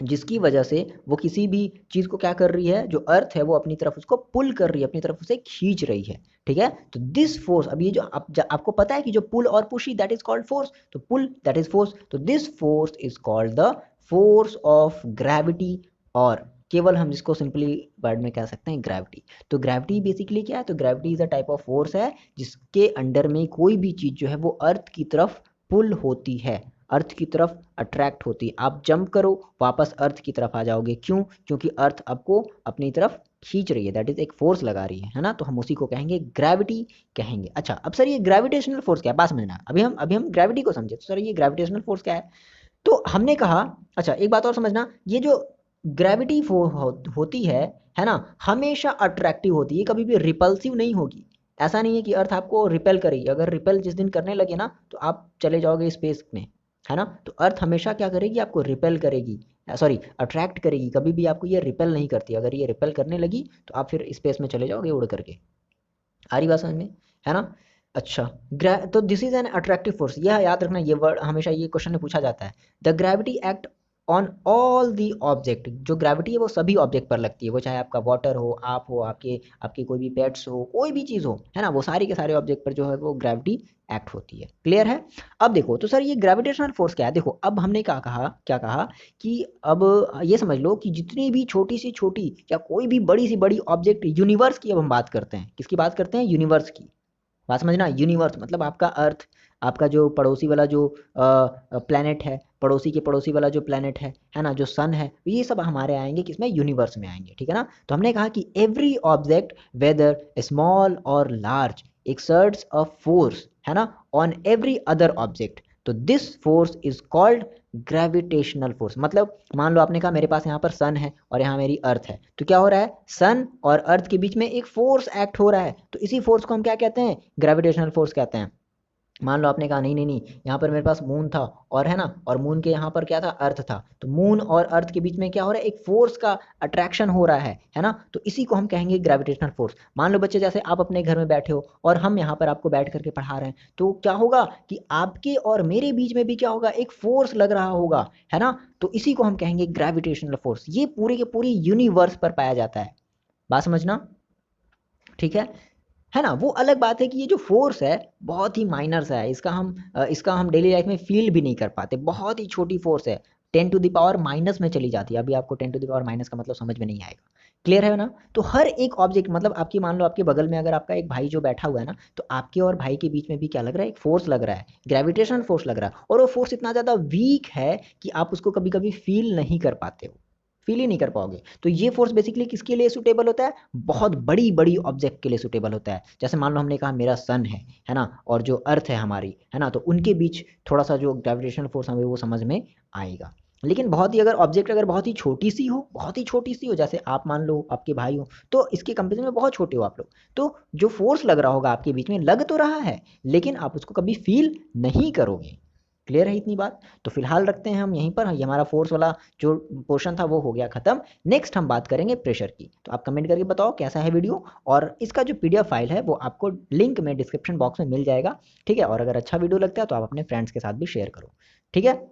जिसकी वजह से वो किसी भी चीज को क्या कर रही है, जो अर्थ है वो अपनी तरफ उसको पुल कर रही है, अपनी तरफ उसे खींच रही है, ठीक है। तो दिस फोर्स, अब ये जो आपको पता है कि जो पुल और push that is called force, तो पुल दैट इज फोर्स, तो this force is called the force of gravity, और केवल हम जिसको सिंपली वर्ड में कह सकते हैं ग्रेविटी। तो ग्रेविटी बेसिकली क्या है, तो gravity is a type of force है जिसके अंडर में कोई भी चीज जो है वो अर्थ की तरफ पुल होती है, अर्थ की तरफ अट्रैक्ट होती है। आप जंप करो वापस अर्थ की तरफ आ जाओगे, क्यों, क्योंकि अर्थ आपको अपनी तरफ खींच रही है, दैट इज एक फोर्स लगा रही है ना। तो हम उसी को कहेंगे ग्रेविटी कहेंगे। अच्छा अब सर ये ग्रेविटेशनल फोर्स क्या है, बात समझना, अभी हम ग्रेविटी को समझे, तो सर ये ग्रेविटेशनल फोर्स क्या है। तो हमने कहा, अच्छा एक बात और समझना, ये जो ग्रेविटी होती है ना, हमेशा अट्रैक्टिव होती है, कभी भी रिपल्सिव नहीं होगी। ऐसा नहीं है कि अर्थ आपको रिपेल करेगी, अगर रिपेल जिस दिन करने लगे ना तो आप चले जाओगे स्पेस में, है ना। तो अर्थ हमेशा क्या करेगी, आपको रिपेल करेगी, सॉरी अट्रैक्ट करेगी, कभी भी आपको ये रिपेल नहीं करती। अगर ये रिपेल करने लगी तो आप फिर स्पेस में चले जाओगे उड़ करके। आ रही बात समझ में, है ना। अच्छा तो this is an attractive force, यह याद रखना, ये वर्ड हमेशा ये क्वेश्चन में पूछा जाता है। The gravity act on all the object, जो ग्रेविटी है वो सभी ऑब्जेक्ट पर लगती है, वो चाहे आपका वाटर हो, आप हो, आपके आपके कोई भी पेट्स हो, कोई भी चीज़ हो, है ना, वो सारी के सारे ऑब्जेक्ट पर जो है वो ग्रेविटी एक्ट होती है। क्लियर है। अब देखो तो सर ये ग्रेविटेशनल फोर्स क्या है, देखो अब हमने क्या कहा कि अब ये समझ लो कि जितनी भी छोटी सी छोटी या कोई भी बड़ी सी बड़ी ऑब्जेक्ट, यूनिवर्स की अब हम बात करते हैं, किसकी बात करते हैं, यूनिवर्स की। बात समझना, यूनिवर्स मतलब आपका अर्थ, आपका जो पड़ोसी वाला जो प्लेनेट है, पड़ोसी के पड़ोसी वाला जो प्लेनेट है ना, जो सन है, ये सब हमारे आएंगे किसमें, यूनिवर्स में आएंगे, ठीक है ना। तो हमने कहा कि एवरी ऑब्जेक्ट वेदर स्मॉल और लार्ज एक्सर्ट्स अ फोर्स, है ना, ऑन एवरी अदर ऑब्जेक्ट। तो this force is called gravitational force. मतलब मान लो आपने कहा मेरे पास यहाँ पर सन है और यहाँ मेरी अर्थ है, तो क्या हो रहा है, सन और अर्थ के बीच में एक फोर्स एक्ट हो रहा है, तो इसी फोर्स को हम क्या कहते हैं, ग्रेविटेशनल फोर्स कहते हैं। मान लो आपने कहा नहीं नहीं नहीं, यहाँ पर मेरे पास मून था और है ना, और मून के यहाँ पर क्या था, अर्थ था, तो मून और अर्थ के बीच में क्या हो रहा है, एक फोर्स का अट्रैक्शन हो रहा है ना, तो इसी को हम कहेंगे ग्रेविटेशनल फोर्स। मान लो बच्चे जैसे आप अपने घर में बैठे हो और हम यहाँ पर आपको बैठ करके पढ़ा रहे हैं, तो क्या होगा कि आपके और मेरे बीच में भी क्या होगा, एक फोर्स लग रहा होगा, है ना, तो इसी को हम कहेंगे ग्रेविटेशनल फोर्स। ये पूरे के पूरी यूनिवर्स पर पाया जाता है, बात समझना, ठीक है ना। वो अलग बात है कि ये जो फोर्स है बहुत ही माइनर सा है, इसका हम डेली लाइफ में फील भी नहीं कर पाते, बहुत ही छोटी फोर्स है, 10⁻⁻ में चली जाती है। अभी आपको 10⁻⁻ का मतलब समझ में नहीं आएगा, क्लियर है ना। तो हर एक ऑब्जेक्ट, मतलब आपकी मान लो आपके बगल में अगर आपका एक भाई जो बैठा हुआ है ना, तो आपके और भाई के बीच में भी क्या लग रहा है, एक फोर्स लग रहा है, ग्रेविटेशनल फोर्स लग रहा है, और वो फोर्स इतना ज़्यादा वीक है कि आप उसको कभी कभी फील नहीं कर पाते हो, फील ही नहीं कर पाओगे। तो ये फोर्स बेसिकली किसके लिए सुटेबल होता है, बहुत बड़ी बड़ी ऑब्जेक्ट के लिए सुटेबल होता है। जैसे मान लो हमने कहा मेरा सन है ना, और जो अर्थ है हमारी, है ना, तो उनके बीच थोड़ा सा जो ग्रेविटेशनल फोर्स हमें वो समझ में आएगा। लेकिन बहुत ही अगर ऑब्जेक्ट अगर बहुत ही छोटी सी हो, बहुत ही छोटी सी हो, जैसे आप मान लो आपके भाई हो, तो इसके कंपेरिजन में बहुत छोटे हो आप लोग, तो जो फोर्स लग रहा होगा आपके बीच में, लग तो रहा है लेकिन आप उसको कभी फील नहीं करोगे, क्लियर है इतनी बात। तो फिलहाल रखते हैं हम यहीं पर, ये हमारा फोर्स वाला जो पोर्शन था वो हो गया खत्म। नेक्स्ट हम बात करेंगे प्रेशर की। तो आप कमेंट करके बताओ कैसा है वीडियो, और इसका जो पीडीएफ फाइल है वो आपको लिंक में डिस्क्रिप्शन बॉक्स में मिल जाएगा, ठीक है। और अगर अच्छा वीडियो लगता है तो आप अपने फ्रेंड्स के साथ भी शेयर करो, ठीक है।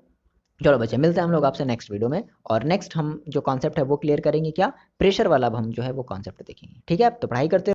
चलो बच्चे, मिलते हैं हम लोग आपसे नेक्स्ट वीडियो में, और नेक्स्ट हम जो कॉन्सेप्ट है वो क्लियर करेंगे, क्या, प्रेशर वाला अब हम जो है वो कॉन्सेप्ट देखेंगे, ठीक है। तो पढ़ाई करते